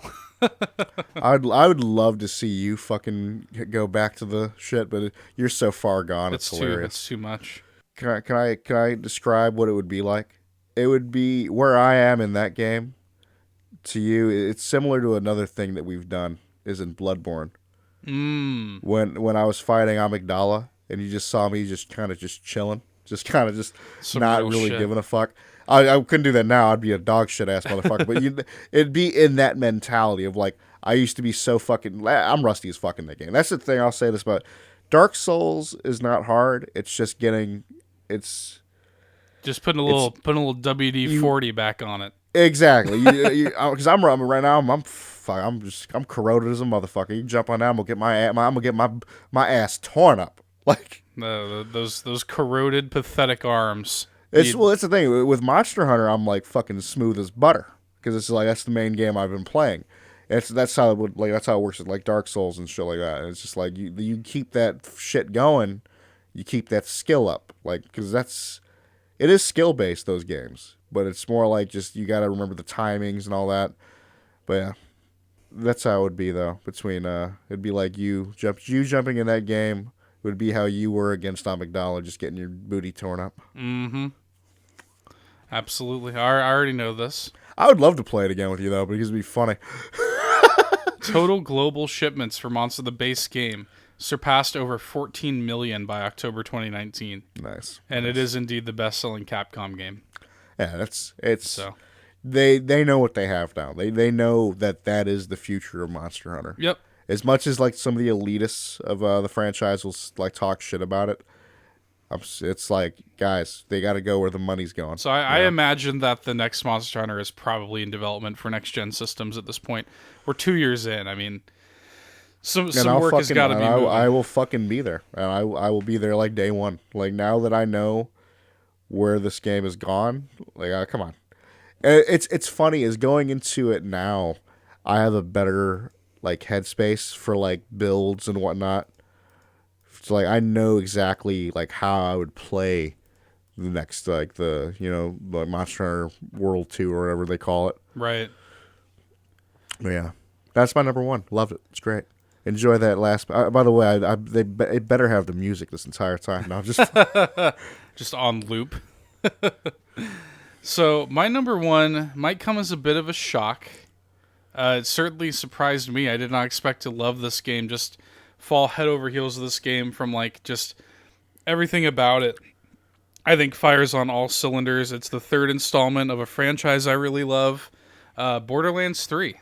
I would love to see you fucking go back to the shit, but you're so far gone. It's hilarious. It's too much. Can I describe what it would be like? It would be where I am in that game. To you, it's similar to another thing that we've done. Is in Bloodborne. When I was fighting Amygdala, and you just saw me just kind of just chilling, just kind of just Some not real really shit. giving a fuck. I couldn't do that now. I'd be a dog shit ass motherfucker. But it'd be in that mentality of like, I used to be so fucking. I'm rusty as fuck in that game. That's the thing I'll say this about. Dark Souls is not hard. It's just getting. It's Just putting a little WD-40 back on it. exactly because I'm right now. I'm corroded as a motherfucker. You jump on that, I'm gonna get my ass torn up. Like Those corroded, pathetic arms. it's the thing with Monster Hunter. I'm like fucking smooth as butter because it's like that's the main game I've been playing. That's how it works with like Dark Souls and shit like that. It's just like you keep that shit going, you keep that skill up, like because it is skill based those games, but it's more like just you got to remember the timings and all that. But yeah, that's how it would be though. Between it'd be like you jumping in that game would be how you were against Amygdala, just getting your booty torn up. Mm-hmm. Absolutely. I already know this. I would love to play it again with you though, because it'd be funny. Total global shipments for Monster the base game surpassed over 14 million by October 2019. Nice. And it is indeed the best-selling Capcom game. Yeah, it's So, they know what they have now. They know that is the future of Monster Hunter. yep. As much as like some of the elitists of the franchise will like talk shit about it, it's like, guys, they got to go where the money's going. So I imagine that the next Monster Hunter is probably in development for next-gen systems at this point. We're 2 years in. I mean, some work has got to be moving. I will fucking be there, and I will be there like day one. Like now that I know where this game is gone, like come on. It's funny is going into it now. I have a better like headspace for like builds and whatnot. So like I know exactly like how I would play the next like the like Monster Hunter World 2 or whatever they call it. Right. But yeah, that's my number one. Loved it. It's great. Enjoy that last. By the way, it better have the music this entire time. No, just Just on loop. So my number one might come as a bit of a shock. It certainly surprised me. I did not expect to love this game. Just fall head over heels of this game from like just everything about it. I think fires on all cylinders. It's the third installment of a franchise I really love, Borderlands 3.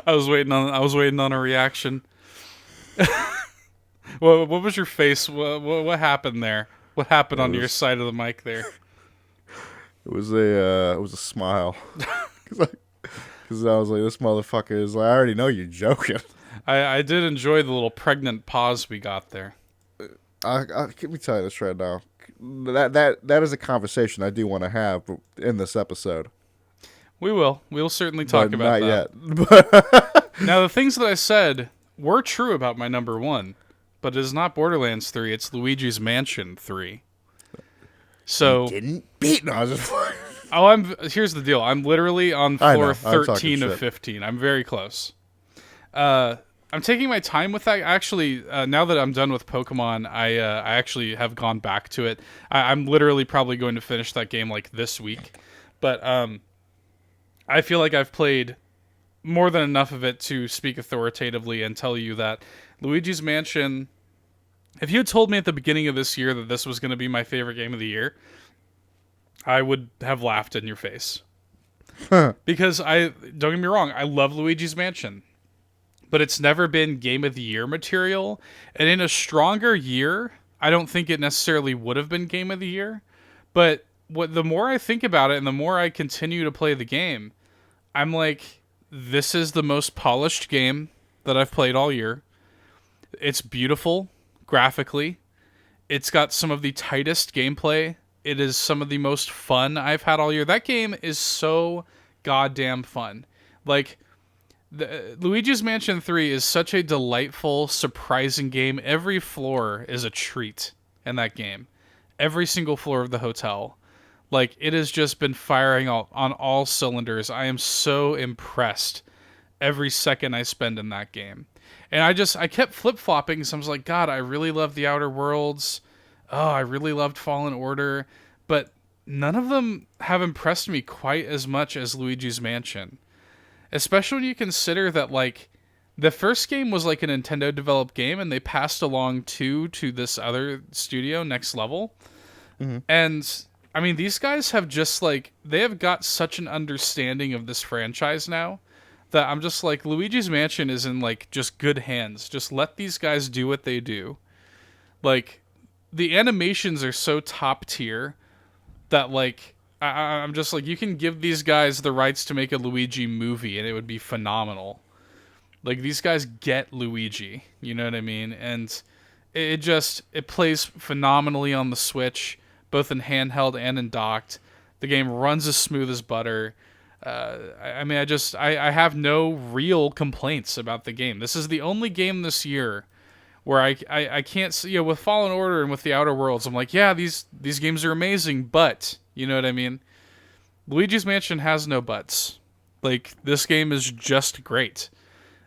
I was waiting on a reaction. What was your face? What happened there? What happened on your side of the mic there? it was a smile because I was like, this motherfucker is like, I already know you're joking. I did enjoy the little pregnant pause we got there. Let me tell you this right now. That is a conversation I do want to have in this episode. We'll certainly talk But about not that. yet. Now, the things that I said were true about my number one, but it is not Borderlands 3, it's Luigi's Mansion 3. So Didn't beat. No, I was just. here's the deal. I'm literally on I floor know, I'm talking 13 of shit. 15. I'm very close. I'm taking my time with that. Actually, now that I'm done with Pokemon, I actually have gone back to it. I'm literally probably going to finish that game like this week. But I feel like I've played more than enough of it to speak authoritatively and tell you that Luigi's Mansion. If you had told me at the beginning of this year that this was going to be my favorite game of the year, I would have laughed in your face. Because don't get me wrong, I love Luigi's Mansion, but it's never been game of the year material. And in a stronger year, I don't think it necessarily would have been game of the year. But the more I think about it and the more I continue to play the game, I'm like, this is the most polished game that I've played all year. It's beautiful graphically. It's got some of the tightest gameplay. It is some of the most fun I've had all year. That game is so goddamn fun. Like, Luigi's Mansion 3 is such a delightful, surprising game. Every floor is a treat in that game. Every single floor of the hotel. Like, it has just been firing on all cylinders. I am so impressed every second I spend in that game. And I kept flip-flopping, so I was like, God, I really love The Outer Worlds. Oh, I really loved Fallen Order. But none of them have impressed me quite as much as Luigi's Mansion. Especially when you consider that, like, the first game was like a Nintendo-developed game, and they passed along to this other studio, Next Level. Mm-hmm. And, I mean, these guys have just, like, they have got such an understanding of this franchise now that I'm just like, Luigi's Mansion is in, like, just good hands. Just let these guys do what they do. Like, the animations are so top tier that, like, I'm just like, you can give these guys the rights to make a Luigi movie and it would be phenomenal. Like, these guys get Luigi, you know what I mean? And it plays phenomenally on the Switch, both in handheld and in docked. The game runs as smooth as butter. I mean, I have no real complaints about the game. This is the only game this year where I can't see, with Fallen Order and with The Outer Worlds, I'm like, yeah, these games are amazing, but, you know what I mean? Luigi's Mansion has no buts. Like, this game is just great.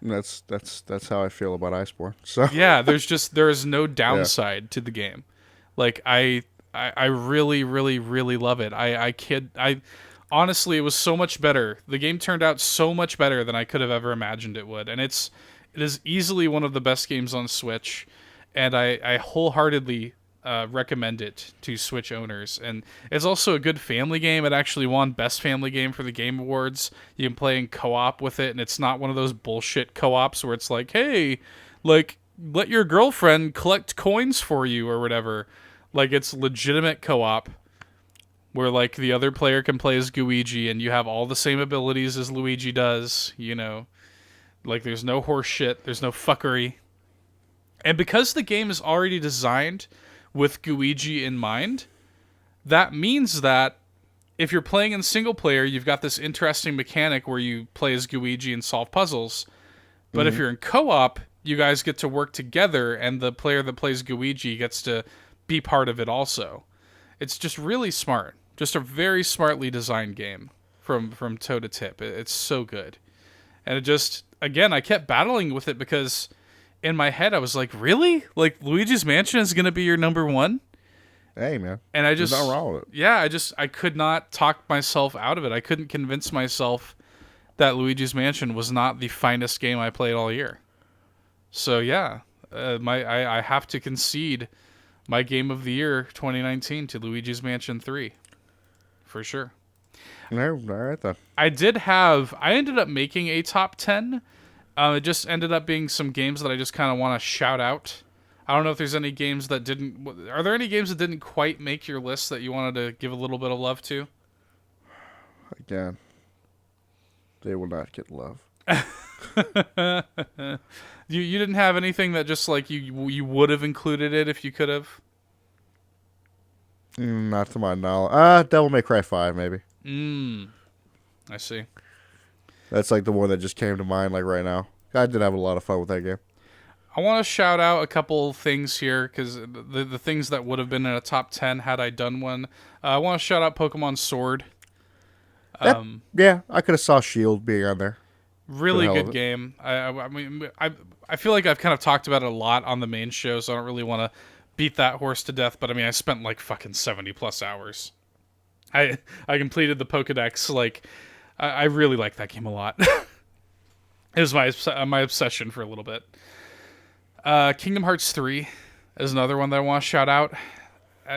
That's how I feel about Iceborne. So yeah, there is no downside to the game. Like, I really, really, really love it. Honestly, it was so much better. The game turned out so much better than I could have ever imagined it would. And it is easily one of the best games on Switch. And I wholeheartedly recommend it to Switch owners. And it's also a good family game. It actually won Best Family Game for the Game Awards. You can play in co-op with it. And it's not one of those bullshit co-ops where it's like, hey, like, let your girlfriend collect coins for you or whatever. Like, it's legitimate co-op where, like, the other player can play as Luigi and you have all the same abilities as Luigi does, you know. Like, there's no horse shit, there's no fuckery. And because the game is already designed with Luigi in mind, that means that if you're playing in single player, you've got this interesting mechanic where you play as Luigi and solve puzzles. But if you're in co-op, you guys get to work together and the player that plays Luigi gets to be part of it also. It's just really smart. Just a very smartly designed game from toe to tip. It's so good. And it just, again, I kept battling with it because in my head I was like, really? Like, Luigi's Mansion is going to be your number one? Hey, man. And There's nothing wrong with it. Yeah, I could not talk myself out of it. I couldn't convince myself that Luigi's Mansion was not the finest game I played all year. So yeah, I have to concede my game of the year 2019 to Luigi's Mansion 3. For sure. All right then. I ended up making a top 10. It just ended up being some games that I just kind of want to shout out. I don't know if there's any games that didn't... Are there any games that didn't quite make your list that you wanted to give a little bit of love to? Again, they will not get love. You didn't have anything that just, like, you would have included it if you could have? Not to my knowledge. Devil May Cry 5, maybe. I see. That's, like, the one that just came to mind, like, right now. I did have a lot of fun with that game. I want to shout out a couple things here because the things that would have been in a top 10 had I done one. I want to shout out Pokemon Sword. Yeah, I could have saw Shield being on there. Really hell of good it. game. I mean, I feel like I've kind of talked about it a lot on the main show, so I don't really want to beat that horse to death. But I mean, I spent like fucking 70 plus hours. I completed the Pokedex. Like, I really like that game a lot. It was my obsession for a little bit. Kingdom Hearts 3 is another one that I want to shout out.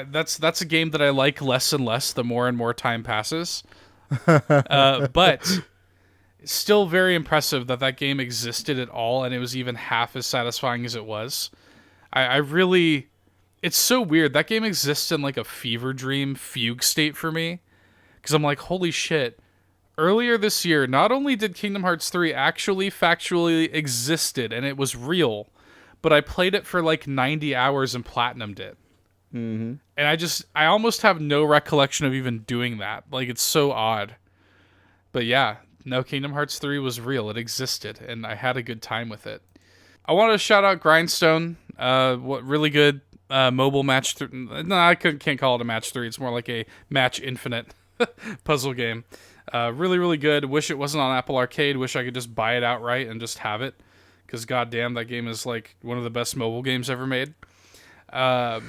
That's a game that I like less and less the more and more time passes. But it's still very impressive that game existed at all, and it was even half as satisfying as it was. I really... It's so weird. That game exists in like a fever dream fugue state for me. Because I'm like, holy shit. Earlier this year, not only did Kingdom Hearts 3 actually factually existed, and it was real, but I played it for like 90 hours and platinumed it. Mm-hmm. And I almost have no recollection of even doing that. Like, it's so odd. But yeah, no, Kingdom Hearts 3 was real. It existed, and I had a good time with it. I wanted to shout out Grindstone. What really good mobile match. No, I can't call it a match 3. It's more like a match infinite puzzle game. Really, really good. Wish it wasn't on Apple Arcade. Wish I could just buy it outright and just have it. Because goddamn, that game is like one of the best mobile games ever made. Want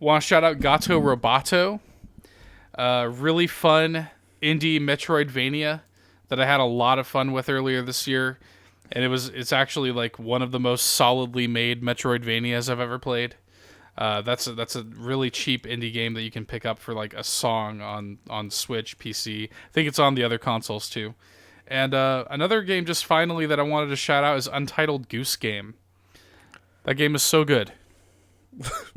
to shout out Gato Roboto. Really fun indie Metroidvania that I had a lot of fun with earlier this year. And it's actually like one of the most solidly made Metroidvanias I've ever played. That's a really cheap indie game that you can pick up for like a song on Switch, PC. I think it's on the other consoles too. And another game just finally that I wanted to shout out is Untitled Goose Game. That game is so good.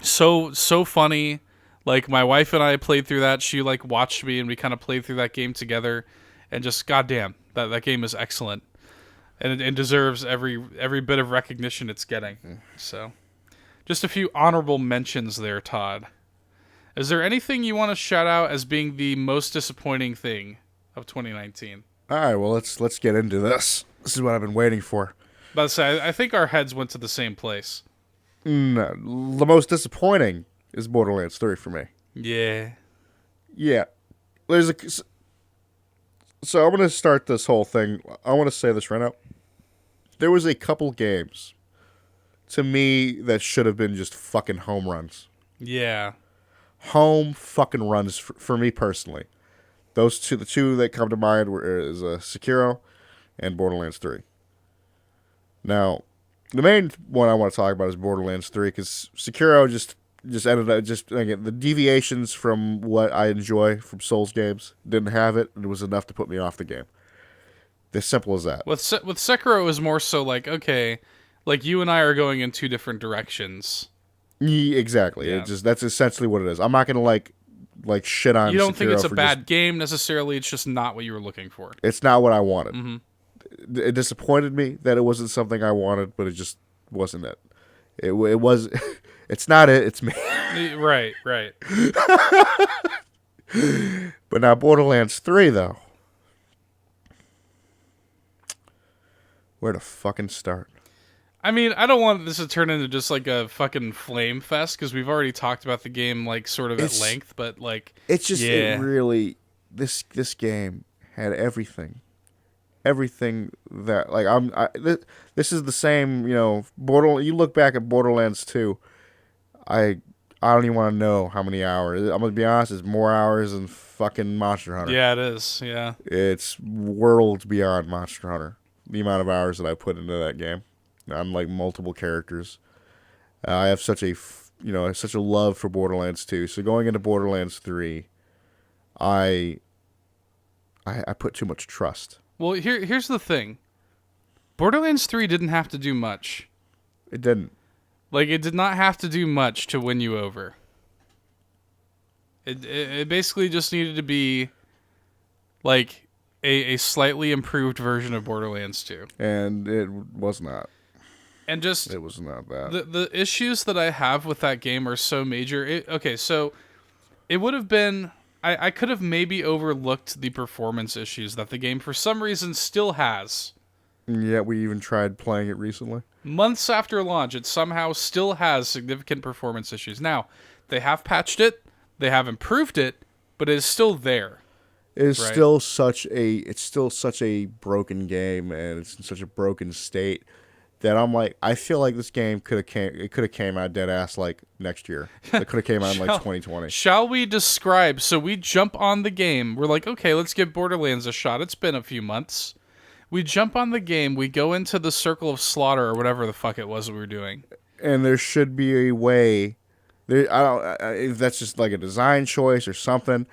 so funny. Like, my wife and I played through that. She like watched me and we kind of played through that game together. And just goddamn, that game is excellent. And it deserves every bit of recognition it's getting. So, just a few honorable mentions there, Todd. Is there anything you want to shout out as being the most disappointing thing of 2019? All right, well, let's get into this. This is what I've been waiting for. But I think our heads went to the same place. No, the most disappointing is Borderlands 3 for me. Yeah. Yeah. So I'm going to start this whole thing. I want to say this right now. There was a couple games, to me, that should have been just fucking home runs. Yeah. Home fucking runs for me personally. The two that come to mind is Sekiro and Borderlands 3. Now, the main one I want to talk about is Borderlands 3, because Sekiro just ended up again, the deviations from what I enjoy from Souls games didn't have it, and it was enough to put me off the game. As simple as that. With Sekiro, it was more so like, okay, like you and I are going in two different directions. Exactly. Yeah. That's essentially what it is. I'm not gonna like shit on. You don't Sekiro think it's a for bad game necessarily? It's just not what you were looking for. It's not what I wanted. Mm-hmm. It disappointed me that it wasn't something I wanted, but it just wasn't it. It was. It's not it. It's me. Right. But now Borderlands 3 though. Where to fucking start? I mean, I don't want this to turn into just like a fucking flame fest, because we've already talked about the game like sort of at length, but like it's just yeah. it really this game had everything that like this is the same, you know, you look back at Borderlands 2, I don't even want to know how many hours. I'm gonna be honest, it's more hours than fucking Monster Hunter. Yeah, it is. Yeah, it's worlds beyond Monster Hunter. The amount of hours that I put into that game. I'm like multiple characters. I have such a love for Borderlands 2. So going into Borderlands 3, I put too much trust. Well, here's the thing. Borderlands 3 didn't have to do much. It didn't. Like, it did not have to do much to win you over. It basically just needed to be like a slightly improved version of Borderlands 2. And it was not. And just it was not that. The issues that I have with that game are so major. So it would have been I could have maybe overlooked the performance issues that the game for some reason still has. Yeah, we even tried playing it recently. Months after launch, it somehow still has significant performance issues. Now, they have patched it, they have improved it, but it is still there. Right. It's still such a broken game, and it's in such a broken state that I'm like, I feel like this game could have came out dead ass like next year. It could have came out in like 2020. Shall we describe? So we jump on the game. We're like, okay, let's give Borderlands a shot. It's been a few months. We jump on the game. We go into the Circle of Slaughter or whatever the fuck it was that we were doing. And there should be a way. If that's just like a design choice or something.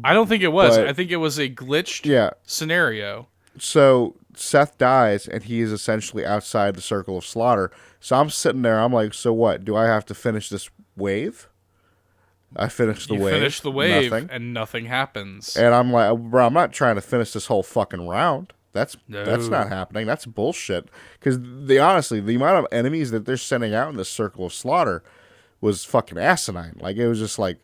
I don't think it was. But, I think it was a glitched scenario. So Seth dies, and he is essentially outside the Circle of Slaughter. So I'm sitting there. I'm like, so what? Do I have to finish this wave? I finished the wave. You finish the wave, nothing. And nothing happens. And I'm like, bro, I'm not trying to finish this whole fucking round. That's not happening. That's bullshit. Because honestly, the amount of enemies that they're sending out in this Circle of Slaughter was fucking asinine. Like, it was just like,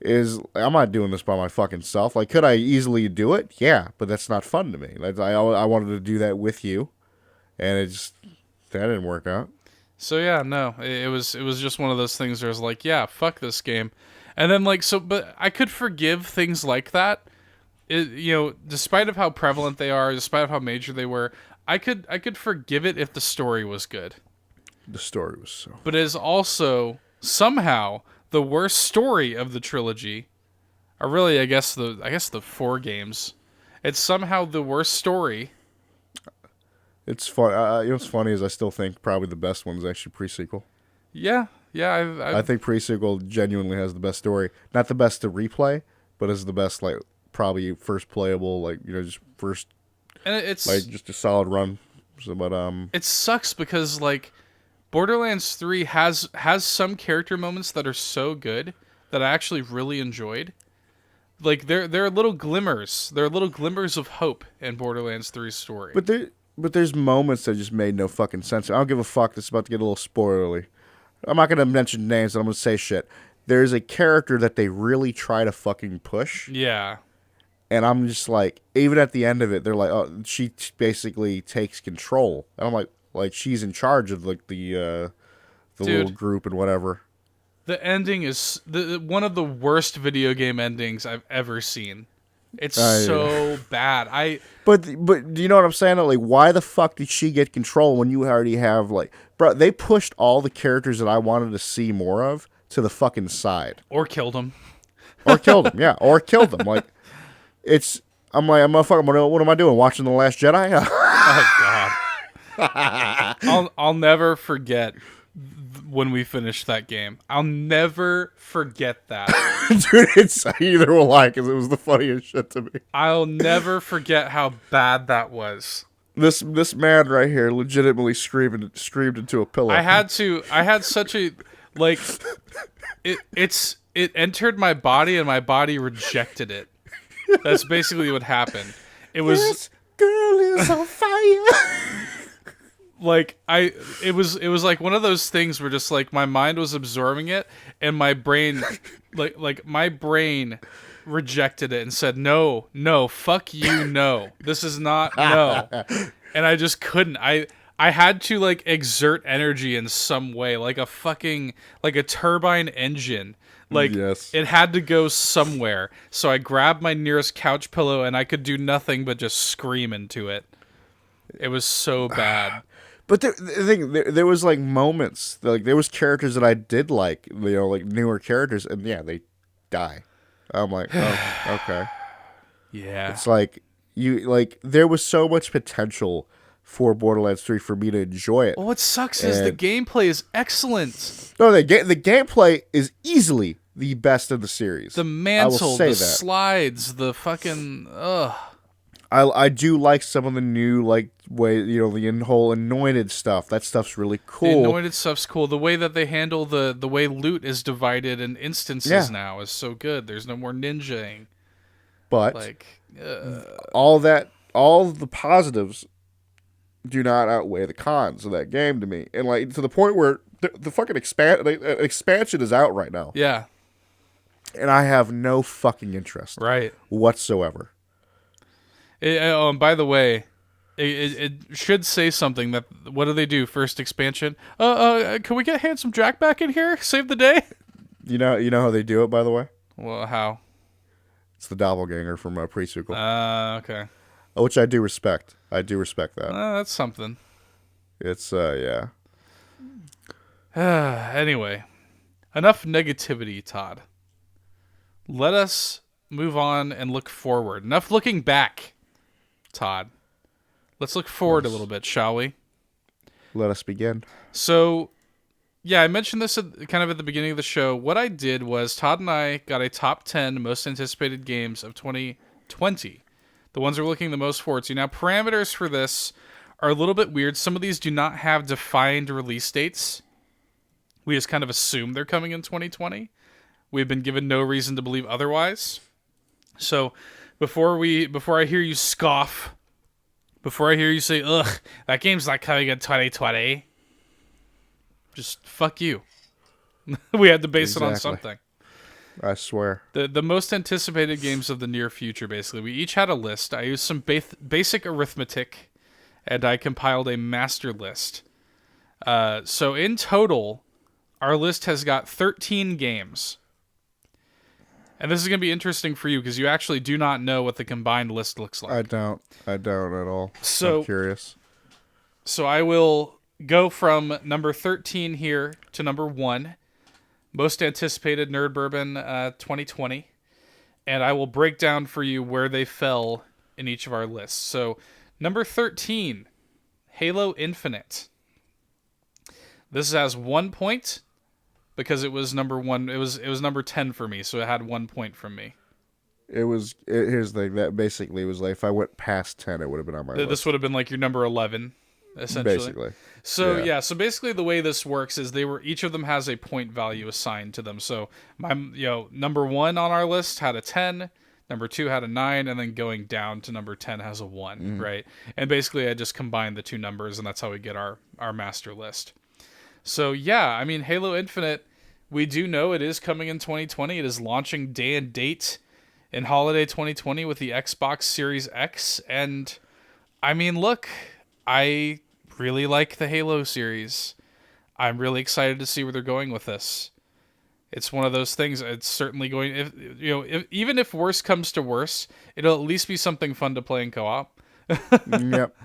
I'm not doing this by my fucking self. Like, could I easily do it? Yeah, but that's not fun to me. Like, I wanted to do that with you, and that didn't work out. So yeah, no, it was just one of those things where I was like, yeah, fuck this game, and then like but I could forgive things like that. Despite of how prevalent they are, despite of how major they were, I could forgive it if the story was good. The story was so. But it is also somehow the worst story of the trilogy, or really, I guess the 4 games. It's somehow the worst story. It's fun. What's funny is I still think probably the best one is actually pre-sequel. Yeah. I think pre-sequel genuinely has the best story. Not the best to replay, but is the best, like, probably first playable, like, just first. And it's like just a solid run. So, but it sucks because like Borderlands 3 has some character moments that are so good that I actually really enjoyed. Like there are little glimmers. There are little glimmers of hope in Borderlands 3's story. But there's moments that just made no fucking sense. I don't give a fuck. This is about to get a little spoilerly. I'm not gonna mention names, but I'm gonna say shit. There's a character that they really try to fucking push. Yeah. And I'm just like, even at the end of it, they're like, oh, she basically takes control. And I'm like she's in charge of like the little group and whatever. The ending is one of the worst video game endings I've ever seen. It's so bad. But do you know what I'm saying? Like, why the fuck did she get control when you already have, like, bro? They pushed all the characters that I wanted to see more of to the fucking side, or killed them, yeah, or killed them. Like, I'm like, motherfucker, what am I doing? Watching The Last Jedi? Oh God, I'll never forget when we finished that game. I'll never forget that. Dude, either will I, because it was the funniest shit to me. I'll never forget how bad that was. This man right here legitimately screamed into a pillow. I had such a, like, it entered my body and my body rejected it. That's basically what happened. It was, this girl is on fire. Like it was like one of those things where just like my mind was absorbing it and my brain like my brain rejected it and said no, fuck you, no, this is not, no. And I just couldn't. I had to like exert energy in some way, like a fucking, like a turbine engine. Like, yes. It had to go somewhere. So I grabbed my nearest couch pillow and I could do nothing but just scream into it. It was so bad. But there was like moments, like there was characters that I did like, like newer characters, and yeah, they die. I'm like, oh, okay. Yeah. It's like there was so much potential for Borderlands 3 for me to enjoy it. Well, what sucks is the gameplay is excellent. No, the gameplay is easily the best of the series. The mantle, the slides, the fucking I do like some of the new, like, way, the whole anointed stuff. That stuff's really cool. The anointed stuff's cool. The way that they handle the way loot is divided in instances now is so good. There's no more ninjaing. But like all the positives do not outweigh the cons of that game to me. And like to the point where the fucking expansion is out right now. Yeah. And I have no fucking interest. Right. Whatsoever. And by the way, it should say something that. What do they do? First expansion. Can we get Handsome Jack back in here? Save the day. You know how they do it, by the way? Well, how? It's the doppelganger from pre-sequel, Okay. which I do respect. I do respect that. That's something. It's yeah. Anyway, enough negativity, Todd. Let us move on and look forward. Enough looking back, Todd. Let's look forward a little bit, shall we? Let us begin. So, yeah, I mentioned this kind of at the beginning of the show. What I did was Todd and I got a top 10 most anticipated games of 2020. The ones we're looking the most forward to. Now, parameters for this are a little bit weird. Some of these do not have defined release dates. We just kind of assume they're coming in 2020. We've been given no reason to believe otherwise. So, before I hear you scoff, before I hear you say, ugh, that game's not coming in 2020, just fuck you. We had to base it on something. I swear. The most anticipated games of the near future, basically. We each had a list. I used some basic arithmetic, and I compiled a master list. So in total, our list has got 13 games. And this is going to be interesting for you because you actually do not know what the combined list looks like. I don't at all. So I'm curious. So I will go from number 13 here to number 1. Most anticipated Nerd Bourbon 2020. And I will break down for you where they fell in each of our lists. So, number 13, Halo Infinite. This has 1 point because it was number 1. It was number 10 for me, so it had 1 point from me. Here's the thing. That basically was like, if I went past 10, it would have been on my list. This would have been like your number 11, essentially. Basically. So so basically the way this works is each of them has a point value assigned to them. So my number 1 on our list had a 10, number 2 had a 9, and then going down to number 10 has a 1, right? And basically I just combined the two numbers, and that's how we get our master list. So yeah, I mean, Halo Infinite, we do know it is coming in 2020. It is launching day and date in holiday 2020 with the Xbox Series X, and I mean, look, I really like the Halo series. I'm really excited to see where they're going with this. It's one of those things. It's certainly going. Even if worse comes to worse, it'll at least be something fun to play in co-op. Yep.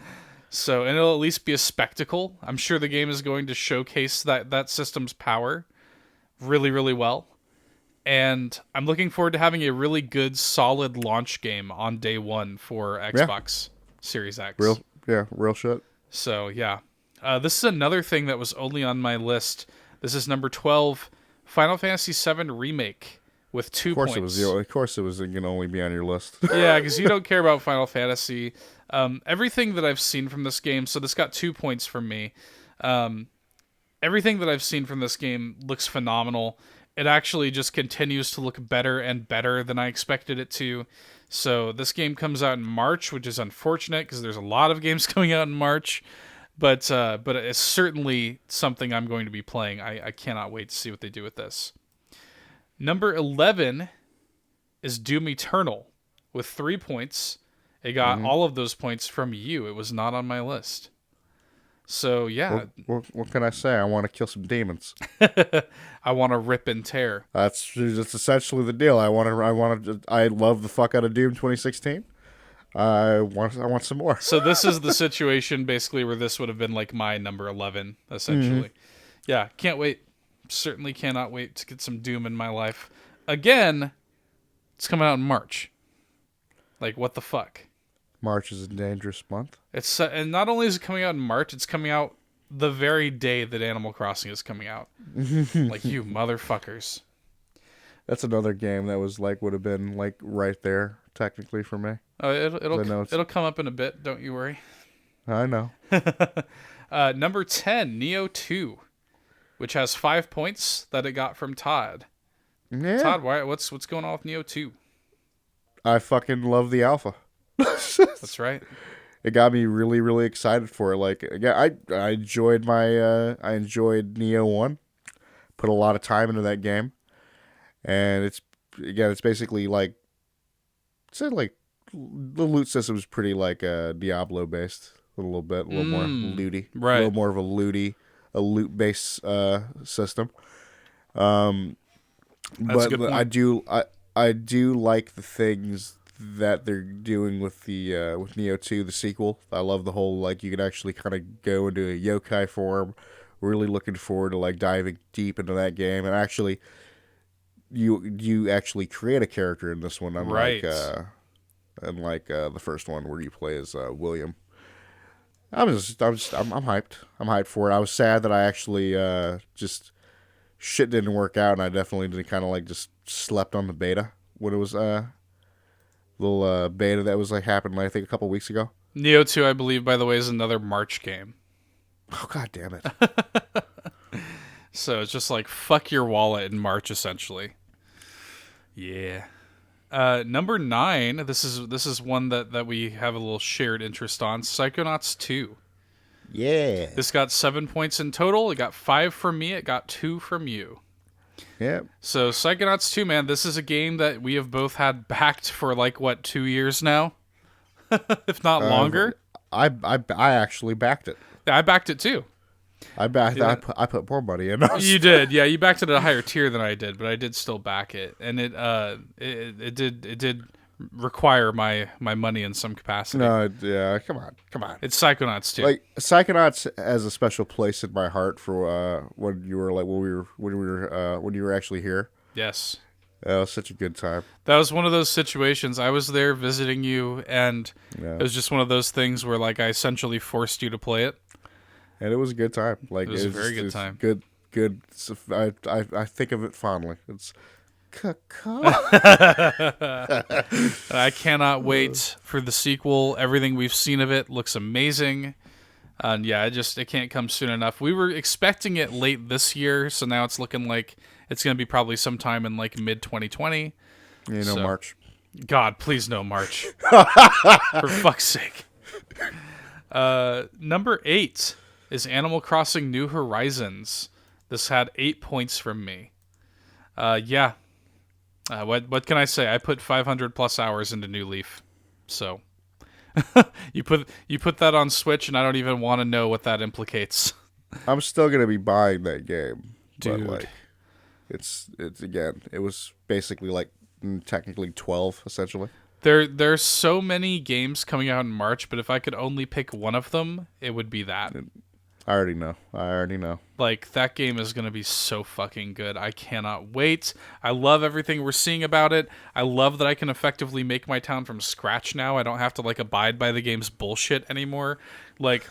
So, and it'll at least be a spectacle. I'm sure the game is going to showcase that system's power really, really well. And I'm looking forward to having a really good, solid launch game on day 1 for Xbox Series X. Real shit. So, yeah. This is another thing that was only on my list. This is number 12, Final Fantasy VII Remake with 2 points. Of course it was going to only be on your list. Yeah, because you don't care about Final Fantasy. Everything that I've seen from this game, so this got 2 points from me. Everything that I've seen from this game looks phenomenal. It actually just continues to look better and better than I expected it to. So this game comes out in March, which is unfortunate because there's a lot of games coming out in March. But it's certainly something I'm going to be playing. I cannot wait to see what they do with this. Number 11 is Doom Eternal with 3 points. It got all of those points from you. It was not on my list. So, yeah. What can I say? I want to kill some demons. I want to rip and tear. That's essentially the deal. I love the fuck out of Doom 2016. I want some more. So this is the situation basically where this would have been like my number 11, essentially. Yeah, can't wait. Certainly cannot wait to get some Doom in my life. Again, it's coming out in March. Like, what the fuck? March is a dangerous month. And not only is it coming out in March, it's coming out the very day that Animal Crossing is coming out. Like, you motherfuckers. That's another game that would have been like right there technically for me. Oh, it'll come up in a bit. Don't you worry. I know. Number 10, Neo 2, which has 5 points that it got from Todd. Yeah. Todd, what's going on with Neo 2? I fucking love the alpha. That's right. It got me really, really excited for it. Like, again, I enjoyed I enjoyed Neo 1. Put a lot of time into that game. And it's basically like, the loot system is pretty like Diablo based. a little bit, a little more looty, right. a little more of a loot-based system. That's a But good point. I do like the things that they're doing with the with Neo 2, the sequel. I love the whole like you can actually kind of go into a yokai form. Really looking forward to like diving deep into that game, and actually you actually create a character in this one, unlike Right. the first one where you play as William. I'm hyped. I'm hyped for it. I was sad that I actually just shit didn't work out, and I definitely did kind of like just slept on the beta when it was little beta that was like happened like, I think a couple weeks ago. Neo 2, I believe, by the way, is another March game. Oh god damn it! So it's just like fuck your wallet in March, essentially. Yeah. Number 9. This is one that we have a little shared interest on. Psychonauts 2. Yeah. This got 7 points in total. It got 5 from me. It got 2 from you. Yeah. So Psychonauts 2, man, this is a game that we have both had backed for like what 2 years now, if not longer. I actually backed it. I backed it too. I backed. Yeah. I put more money in. You did, yeah. You backed it at a higher tier than I did, but I did still back it, and it did require my money in some capacity. No, yeah. Come on. It's Psychonauts 2. Like Psychonauts has a special place in my heart for when you were like when you were actually here. Yes. It was such a good time. That was one of those situations. I was there visiting you, and Yeah. it was just one of those things where like I essentially forced you to play it. And it was a good time. Like It was a very good time. Good. I think of it fondly. It's I cannot wait for the sequel. Everything we've seen of it looks amazing. And yeah, it can't come soon enough. We were expecting it late this year, so now it's looking like it's going to be probably sometime in like mid 2020. March. God, please no March. For fuck's sake. Number 8 is Animal Crossing New Horizons. This had 8 points from me. Yeah. What can I say? I put 500 plus hours into New Leaf. So you put that on Switch, and I don't even want to know what that implicates. I'm still gonna be buying that game, Dude. but like, it's again. It was basically like technically 12 essentially. There's so many games coming out in March, but if I could only pick one of them, it would be that. I already know. Like, that game is going to be so fucking good. I cannot wait. I love everything we're seeing about it. I love that I can effectively make my town from scratch now. I don't have to, like, abide by the game's bullshit anymore. Like,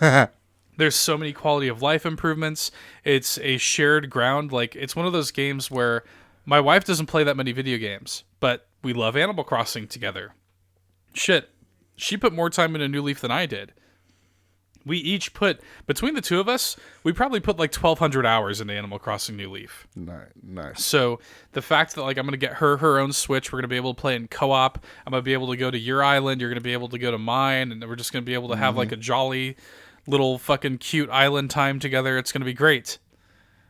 there's so many quality of life improvements. It's a shared ground. Like, it's one of those games where my wife doesn't play that many video games, but we love Animal Crossing together. Shit. She put more time into New Leaf than I did. We each put, between the two of us, we probably put like 1,200 hours into Animal Crossing New Leaf. Nice. So the fact that like I'm going to get her own Switch, we're going to be able to play in co-op. I'm going to be able to go to your island. You're going to be able to go to mine. And we're just going to be able to have like a jolly little fucking cute island time together. It's going to be great.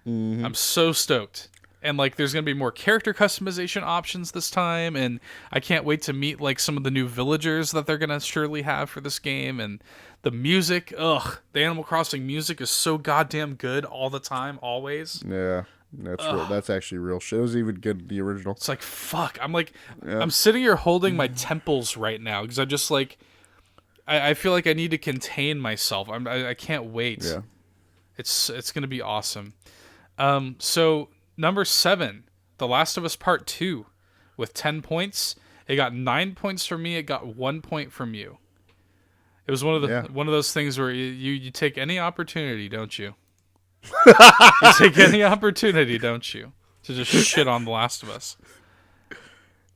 I'm so stoked. And like there's going to be more character customization options this time. And I can't wait to meet like some of the new villagers that they're going to surely have for this game. And the music, the Animal Crossing music is so goddamn good all the time, always. Yeah, that's actually real shit. It was even good in the original. It's like, fuck. I'm sitting here holding my temples right now because I just like, I feel like I need to contain myself. I can't wait. Yeah. It's going to be awesome. So number 7, The Last of Us Part 2 with 10 points. It got 9 points from me. It got 1 point from you. It was one of those things where you take any opportunity, don't you? You take any opportunity, don't you, to just shit on The Last of Us.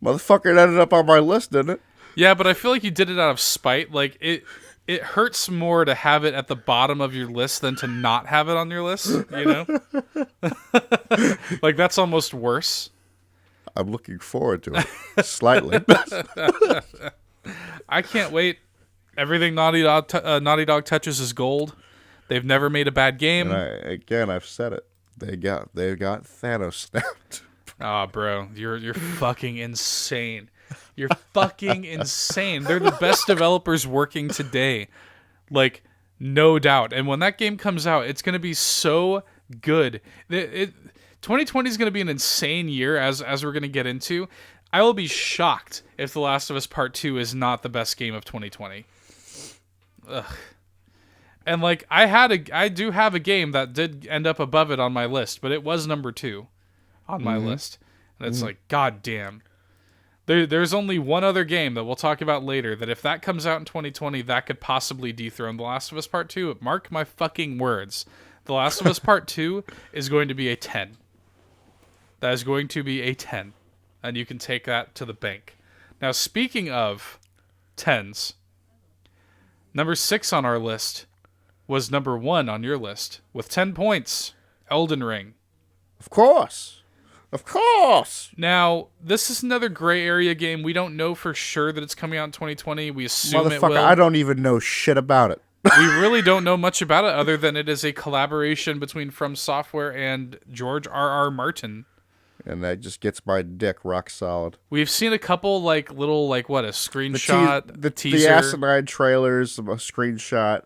Motherfucker, it ended up on my list, didn't it? Yeah, but I feel like you did it out of spite. Like it hurts more to have it at the bottom of your list than to not have it on your list, you know? Like that's almost worse. I'm looking forward to it. Slightly. I can't wait. Everything Naughty Dog touches is gold. They've never made a bad game. And I've said it. They got Thanos snapped. Ah, bro, you're fucking insane. You're fucking insane. They're the best developers working today. Like No doubt. And when that game comes out, it's going to be so good. 2020 is going to be an insane year, as we're going to get into. I will be shocked if The Last of Us Part 2 is not the best game of 2020. Ugh. And like I do have a game that did end up above it on my list, but it was number 2 on my list. And it's like, god damn. There's only one other game that we'll talk about later that if that comes out in 2020, that could possibly dethrone The Last of Us Part 2. Mark my fucking words. The Last of Us Part 2 is going to be a 10. That is going to be a 10. And you can take that to the bank. Now, speaking of 10s, number 6 on our list was number 1 on your list with 10 points, Elden Ring. Of course. Of course. Now, this is another gray area game. We don't know for sure that it's coming out in 2020. We assume it will. I don't even know shit about it. We really don't know much about it other than it is a collaboration between From Software and George R.R. Martin. And that just gets my dick rock solid. We've seen a couple a screenshot, the teaser. The asinine trailers, a screenshot.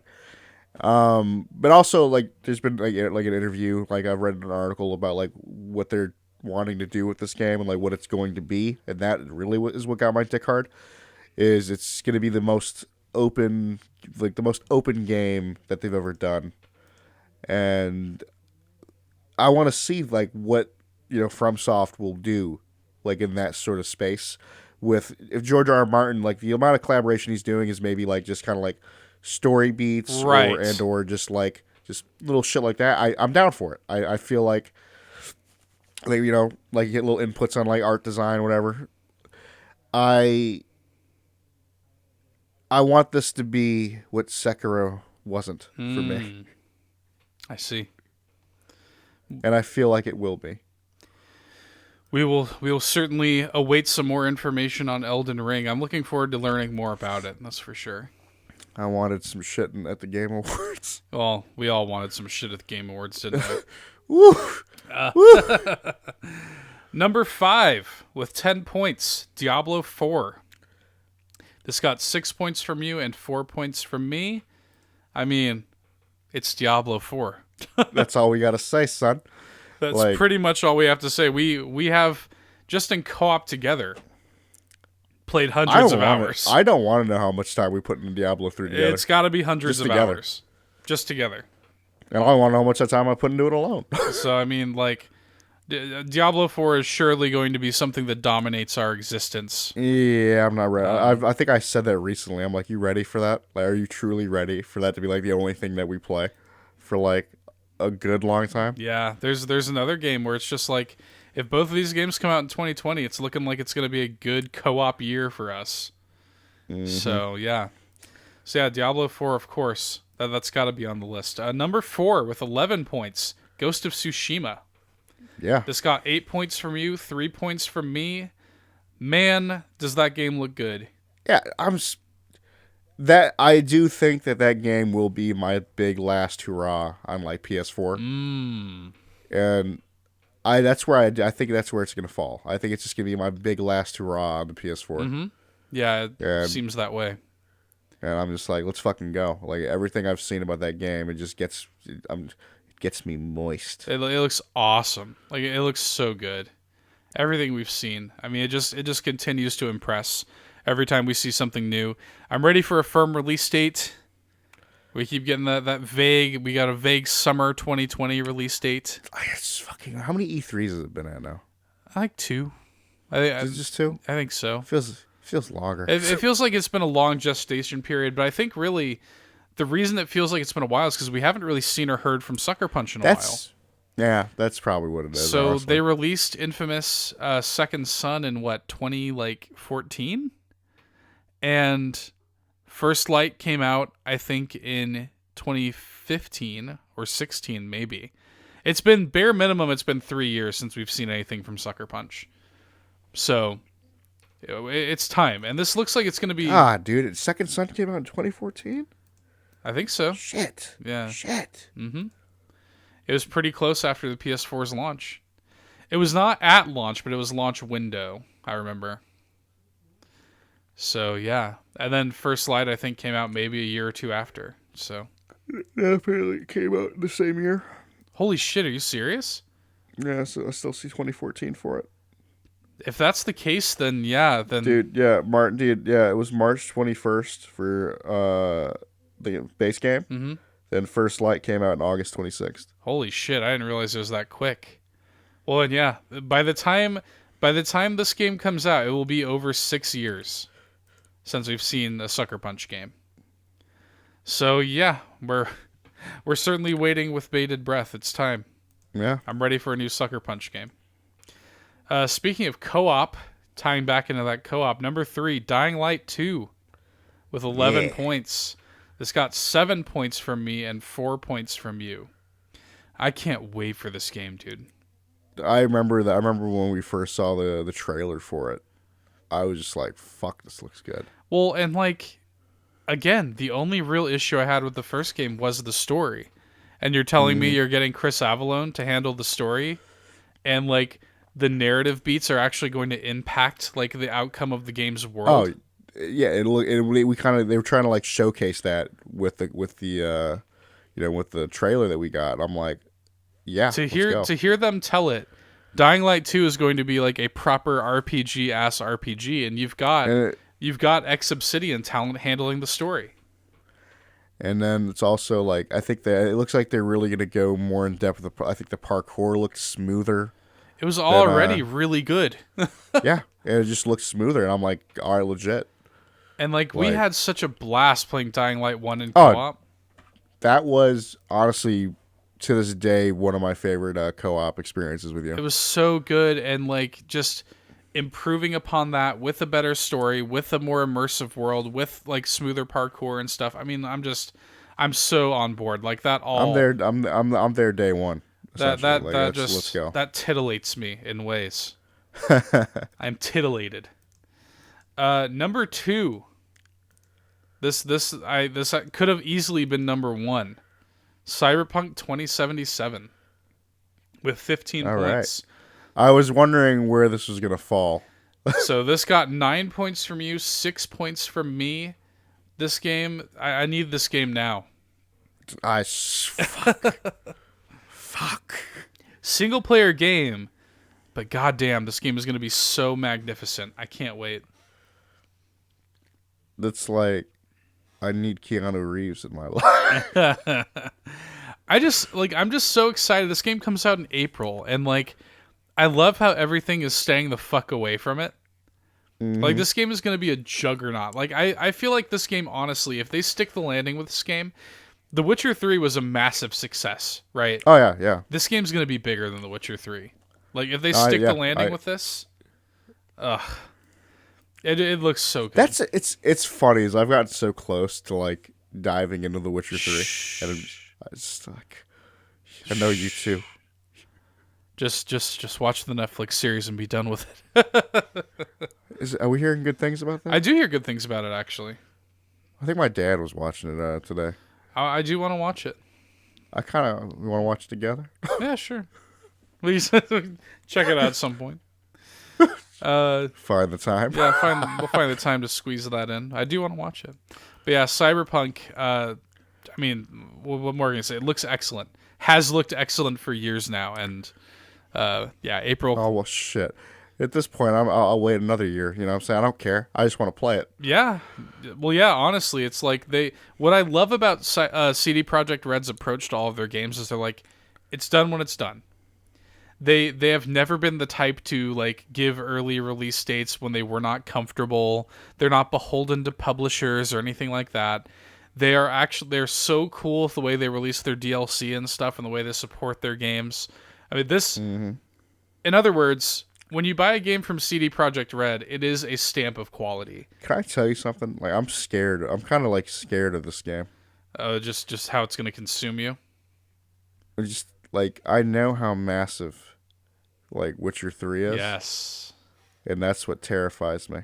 But also there's been an interview, I've read an article about what they're wanting to do with this game and what it's going to be, and that really is what got my dick hard. Is it's going to be the most open, the most open game that they've ever done, and I want to see what FromSoft will do in that sort of space. With if George R. R. Martin, the amount of collaboration he's doing is maybe just kind of story beats, right, or just little shit like that. I'm down for it. I feel like you get little inputs on art design, whatever. I want this to be what Sekiro wasn't for me. I see. And I feel like it will be. We will certainly await some more information on Elden Ring. I'm looking forward to learning more about it, that's for sure. I wanted some shit at the Game Awards. Well, we all wanted some shit at the Game Awards, didn't we? Woo! Number 5 with 10 points, Diablo 4. This got 6 points from you and 4 points from me. I mean, it's Diablo 4. That's all we gotta say, son. That's pretty much all we have to say. We have, just in co-op together, played hundreds of hours. I don't want to know how much time we put in Diablo 3 together. It's got to be hundreds of hours. Just together. And I want to know how much time I put into it alone. So, I mean, Diablo 4 is surely going to be something that dominates our existence. Yeah, I'm not ready. I think I said that recently. I'm like, you ready for that? Are you truly ready for that to be the only thing that we play for a good long time? Yeah, there's another game where it's just if both of these games come out in 2020, it's looking like it's going to be a good co-op year for us. Mm-hmm. So, yeah. Diablo 4, of course. That's got to be on the list. Number 4 with 11 points, Ghost of Tsushima. Yeah. This got 8 points from you, 3 points from me. Man, does that game look good. Yeah, I do think that game will be my big last hurrah on PS4. And I think that's where it's going to fall. I think it's just going to be my big last hurrah on the PS4. Mm-hmm. Yeah, it seems that way. And I'm just let's fucking go. Everything I've seen about that game, it just gets me moist. It looks awesome. It looks so good. Everything we've seen. I mean, it just continues to impress every time we see something new. I'm ready for a firm release date. We keep getting that vague. We got a vague summer 2020 release date. It's fucking. How many E3s has it been at now? I think 2. Just 2? I think so. Feels longer. It feels like it's been a long gestation period, but I think really the reason it feels like it's been a while is because we haven't really seen or heard from Sucker Punch in a while. Yeah, that's probably what it is. So honestly. They released Infamous Second Son in 2014, and First Light came out I think in 2015 or 16 maybe. It's been bare minimum. It's been 3 years since we've seen anything from Sucker Punch. So it's time, and this looks like it's going to be. Dude, Second Son came out in 2014. I think so. Shit. Yeah. Shit. Mm-hmm. It was pretty close after the PS4's launch. It was not at launch, but it was launch window, I remember. So, yeah. And then First Light, I think, came out maybe a year or two after. So, Yeah, apparently it came out in the same year. Holy shit, are you serious? Yeah, so I still see 2014 for it. If that's the case, then yeah, then Dude, yeah, Martin, dude, yeah, it was March 21st for the base game. hmm Then First Light came out on August 26th. holy shit, I didn't realize it was that quick. Well, and yeah, by the time this game comes out, it will be over 6 years since we've seen a Sucker Punch game. So yeah, we're certainly waiting with bated breath. It's time. Yeah. I'm ready for a new Sucker Punch game. Speaking of co-op, tying back into that co-op, number 3, Dying Light 2, with 11 points. This got 7 points from me and 4 points from you. I can't wait for this game, dude. I remember that. I remember when we first saw the trailer for it. I was just like, "Fuck, this looks good." Well, and like, again, the only real issue I had with the first game was the story. And you're telling me you're getting Chris Avellone to handle the story, and like the narrative beats are actually going to impact like the outcome of the game's world. Oh, yeah. We kind of they were trying to like showcase that with the with the trailer that we got. I'm like, yeah. to let's hear go. to hear them tell it, Dying Light 2 is going to be like a proper RPG ass RPG, and you've got Ex Obsidian talent handling the story. And then it's also like I think that it looks like they're really going to go more in depth. I think the parkour looks smoother. It was already really good. Yeah, it just looks smoother, and I'm like, all right, legit. And like we Like- had such a blast playing Dying Light 1 in Oh, co-op. That was honestly to this day one of my favorite co-op experiences with you. It was so good, and like just improving upon that with a better story, with a more immersive world, with like smoother parkour and stuff. I mean, I'm so on board. Like that all I'm there. I'm there day one. that essentially. Like, let's just go. that titillates me in ways. I'm titillated. Number 2. This could have easily been number 1. Cyberpunk 2077 with 15 All right. points. I was wondering where this was gonna fall. So this got 9 points from you, 6 points from me. This game, I need this game now. Fuck. Single player game, but goddamn, this game is going to be so magnificent. I can't wait. That's like I need Keanu Reeves in my life. I'm just so excited. This game comes out in April, and like, I love how everything is staying the fuck away from it. Like, this game is going to be a juggernaut. Like, I feel like this game, honestly, if they stick the landing with this game, The Witcher 3 was a massive success, right? Oh yeah. This game's going to be bigger than The Witcher 3. Like, if they stick the landing with this, it looks so good. It's funny as I've gotten so close to like diving into The Witcher 3, and I just like I know you too. Just watch the Netflix series and be done with it. Are we hearing good things about that? I do hear good things about it, actually. I think my dad was watching it today. I do want to watch it. I kind of want to watch it together. Yeah, sure. Please check it out at some point. Find the time. Yeah, we'll find the time to squeeze that in. I do want to watch it. But yeah, Cyberpunk, I mean, what more can I say? It looks excellent. Has looked excellent for years now. And yeah, April. Oh, well, shit. At this point, I'll wait another year. You know what I'm saying? I don't care. I just want to play it. Yeah. Well, yeah, honestly, it's like what I love about CD Projekt Red's approach to all of their games is they're like, it's done when it's done. They have never been the type to like give early release dates when they were not comfortable. They're not beholden to publishers or anything like that. They're so cool with the way they release their DLC and stuff and the way they support their games. I mean, this, in other words, when you buy a game from CD Projekt Red, it is a stamp of quality. Can I tell you something? Like, I'm scared. I'm kind of like scared of this game. Just how it's going to consume you. Just like I know how massive, like Witcher 3 is. Yes. And that's what terrifies me.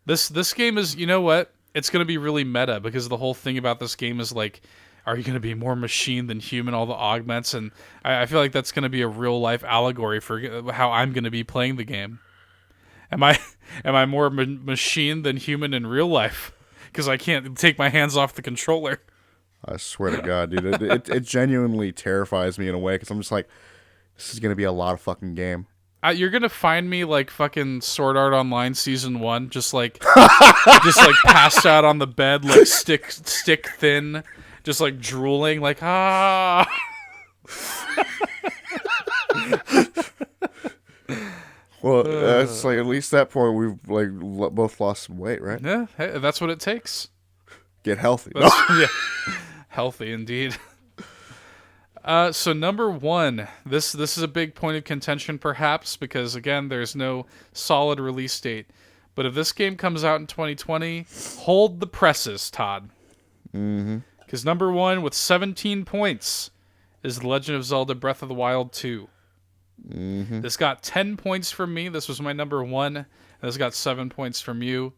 This game is, you know what? It's going to be really meta because the whole thing about this game is like, are you going to be more machine than human, all the augments? And I feel like that's going to be a real life allegory for how I'm going to be playing the game. Am I more machine than human in real life? Because I can't take my hands off the controller. I swear to God, dude, it genuinely terrifies me in a way because I'm just like, this is gonna be a lot of fucking game. You're gonna find me like fucking Sword Art Online season 1, just like passed out on the bed, like stick thin, just like drooling, like ah. Well, it's like at least that point we've like both lost some weight, right? Yeah, hey, that's what it takes. Get healthy. Yeah, healthy indeed. So number 1, this is a big point of contention, perhaps, because again, there's no solid release date. But if this game comes out in 2020, hold the presses, Todd. Because number 1 with 17 points is The Legend of Zelda: Breath of the Wild 2. This got 10 points from me. This was my number 1. And this got 7 points from you.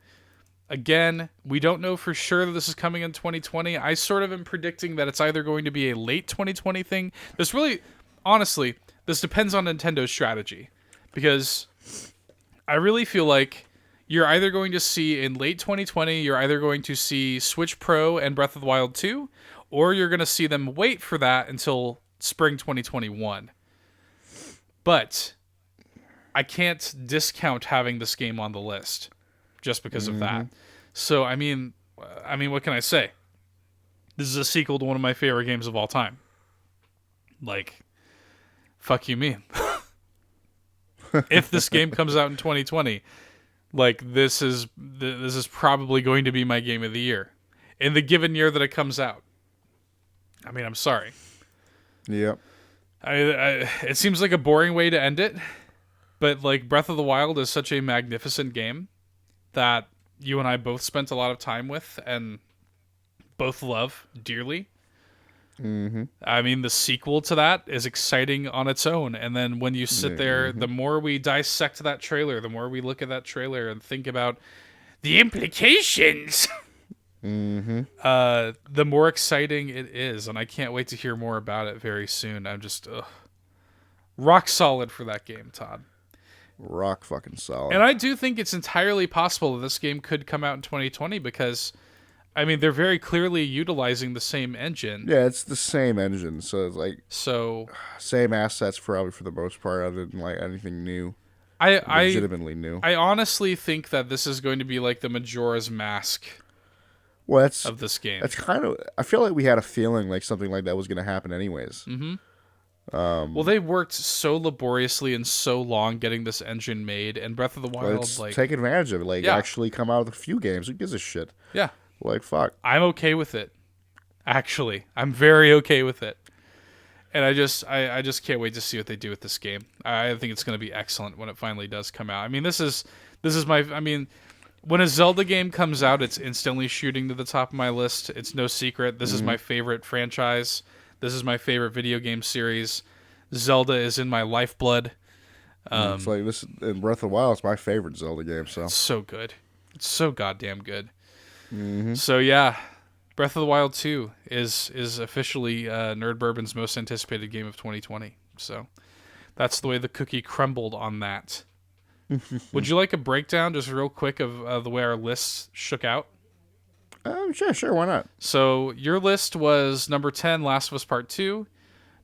Again, we don't know for sure that this is coming in 2020. I sort of am predicting that it's either going to be a late 2020 thing. This really, honestly, this depends on Nintendo's strategy. Because I really feel like you're either going to see in late 2020, you're either going to see Switch Pro and Breath of the Wild 2, or you're going to see them wait for that until spring 2021. But I can't discount having this game on the list just because of that. So, I mean, what can I say? This is a sequel to one of my favorite games of all time. Like, fuck you mean. If this game comes out in 2020, like this is probably going to be my game of the year in the given year that it comes out. I mean, I'm sorry. Yep. It seems like a boring way to end it, but like Breath of the Wild is such a magnificent game that you and I both spent a lot of time with and both love dearly. I mean, the sequel to that is exciting on its own. And then when you sit there, the more we dissect that trailer, the more we look at that trailer and think about the implications, the more exciting it is. And I can't wait to hear more about it very soon. I'm just rock solid for that game, Todd. Rock fucking solid. And I do think it's entirely possible that this game could come out in 2020 because, I mean, they're very clearly utilizing the same engine. Yeah, it's the same engine, so it's like same assets probably for the most part, other than like anything new. Legitimately new. I honestly think that this is going to be like the Majora's Mask of this game. That's kind of. I feel like we had a feeling like something like that was going to happen, anyways. Well, they worked so laboriously and so long getting this engine made, and Breath of the Wild, take advantage of it. Like, actually come out with a few games. Who gives a shit? Yeah. Like, fuck. I'm okay with it. Actually, I'm very okay with it. And I just can't wait to see what they do with this game. I think it's going to be excellent when it finally does come out. I mean, this is when a Zelda game comes out, it's instantly shooting to the top of my list. It's no secret. This is my favorite franchise. This is my favorite video game series. Zelda is in my lifeblood. It's like this in Breath of the Wild. It's my favorite Zelda game. So it's so good. It's so goddamn good. So yeah, Breath of the Wild 2 is officially Nerd Bourbon's most anticipated game of 2020. So that's the way the cookie crumbled on that. Would you like a breakdown, just real quick, of the way our lists shook out? Sure, why not? So your list was number 10, Last of Us Part 2,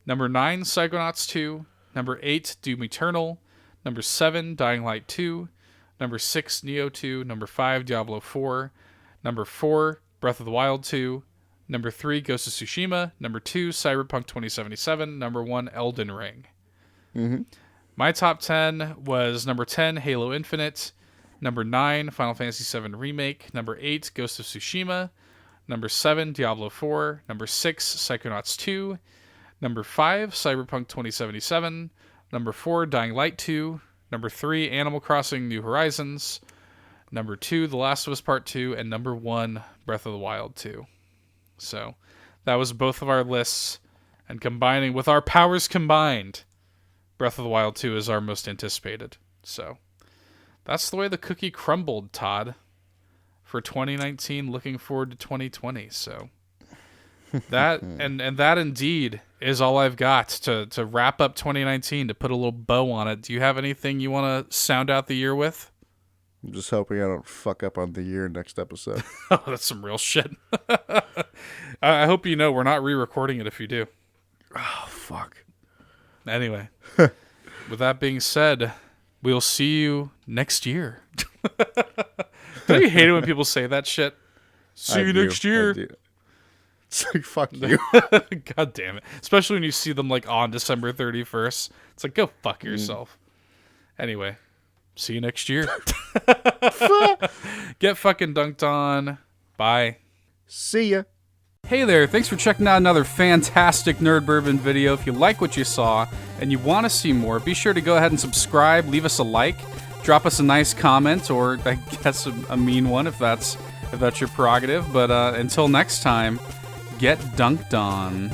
number 9, Psychonauts 2, number 8, Doom Eternal, number 7, Dying Light 2, number 6, Neo 2, number 5, Diablo 4, number 4, Breath of the Wild 2, number 3, Ghost of Tsushima, number 2, Cyberpunk 2077, number 1, Elden Ring. My top 10 was number 10, Halo Infinite, number 9, Final Fantasy VII Remake, number 8, Ghost of Tsushima, number 7, Diablo 4, number 6, Psychonauts 2, number 5, Cyberpunk 2077, number 4, Dying Light 2, number 3, Animal Crossing New Horizons, number 2, The Last of Us Part 2, and number 1, Breath of the Wild 2. So that was both of our lists, and combining with our powers combined, Breath of the Wild 2 is our most anticipated. So that's the way the cookie crumbled, Todd, for 2019. Looking forward to 2020. So that and that indeed is all I've got to wrap up 2019, to put a little bow on it. Do you have anything you want to sound out the year with? I'm just hoping I don't fuck up on the year next episode. Oh, that's some real shit. I hope you know we're not re-recording it if you do. Oh, fuck. Anyway, with that being said, we'll see you next year. Don't you hate it when people say that shit? See you next year. It's like, fuck you. God damn it. Especially when you see them like on December 31st. It's like, go fuck yourself. Anyway, see you next year. Get fucking dunked on. Bye. See ya. Hey there, thanks for checking out another fantastic Nerd Bourbon video. If you like what you saw and you want to see more, be sure to go ahead and subscribe, leave us a like, drop us a nice comment, or I guess a mean one if that's your prerogative. But until next time, get dunked on.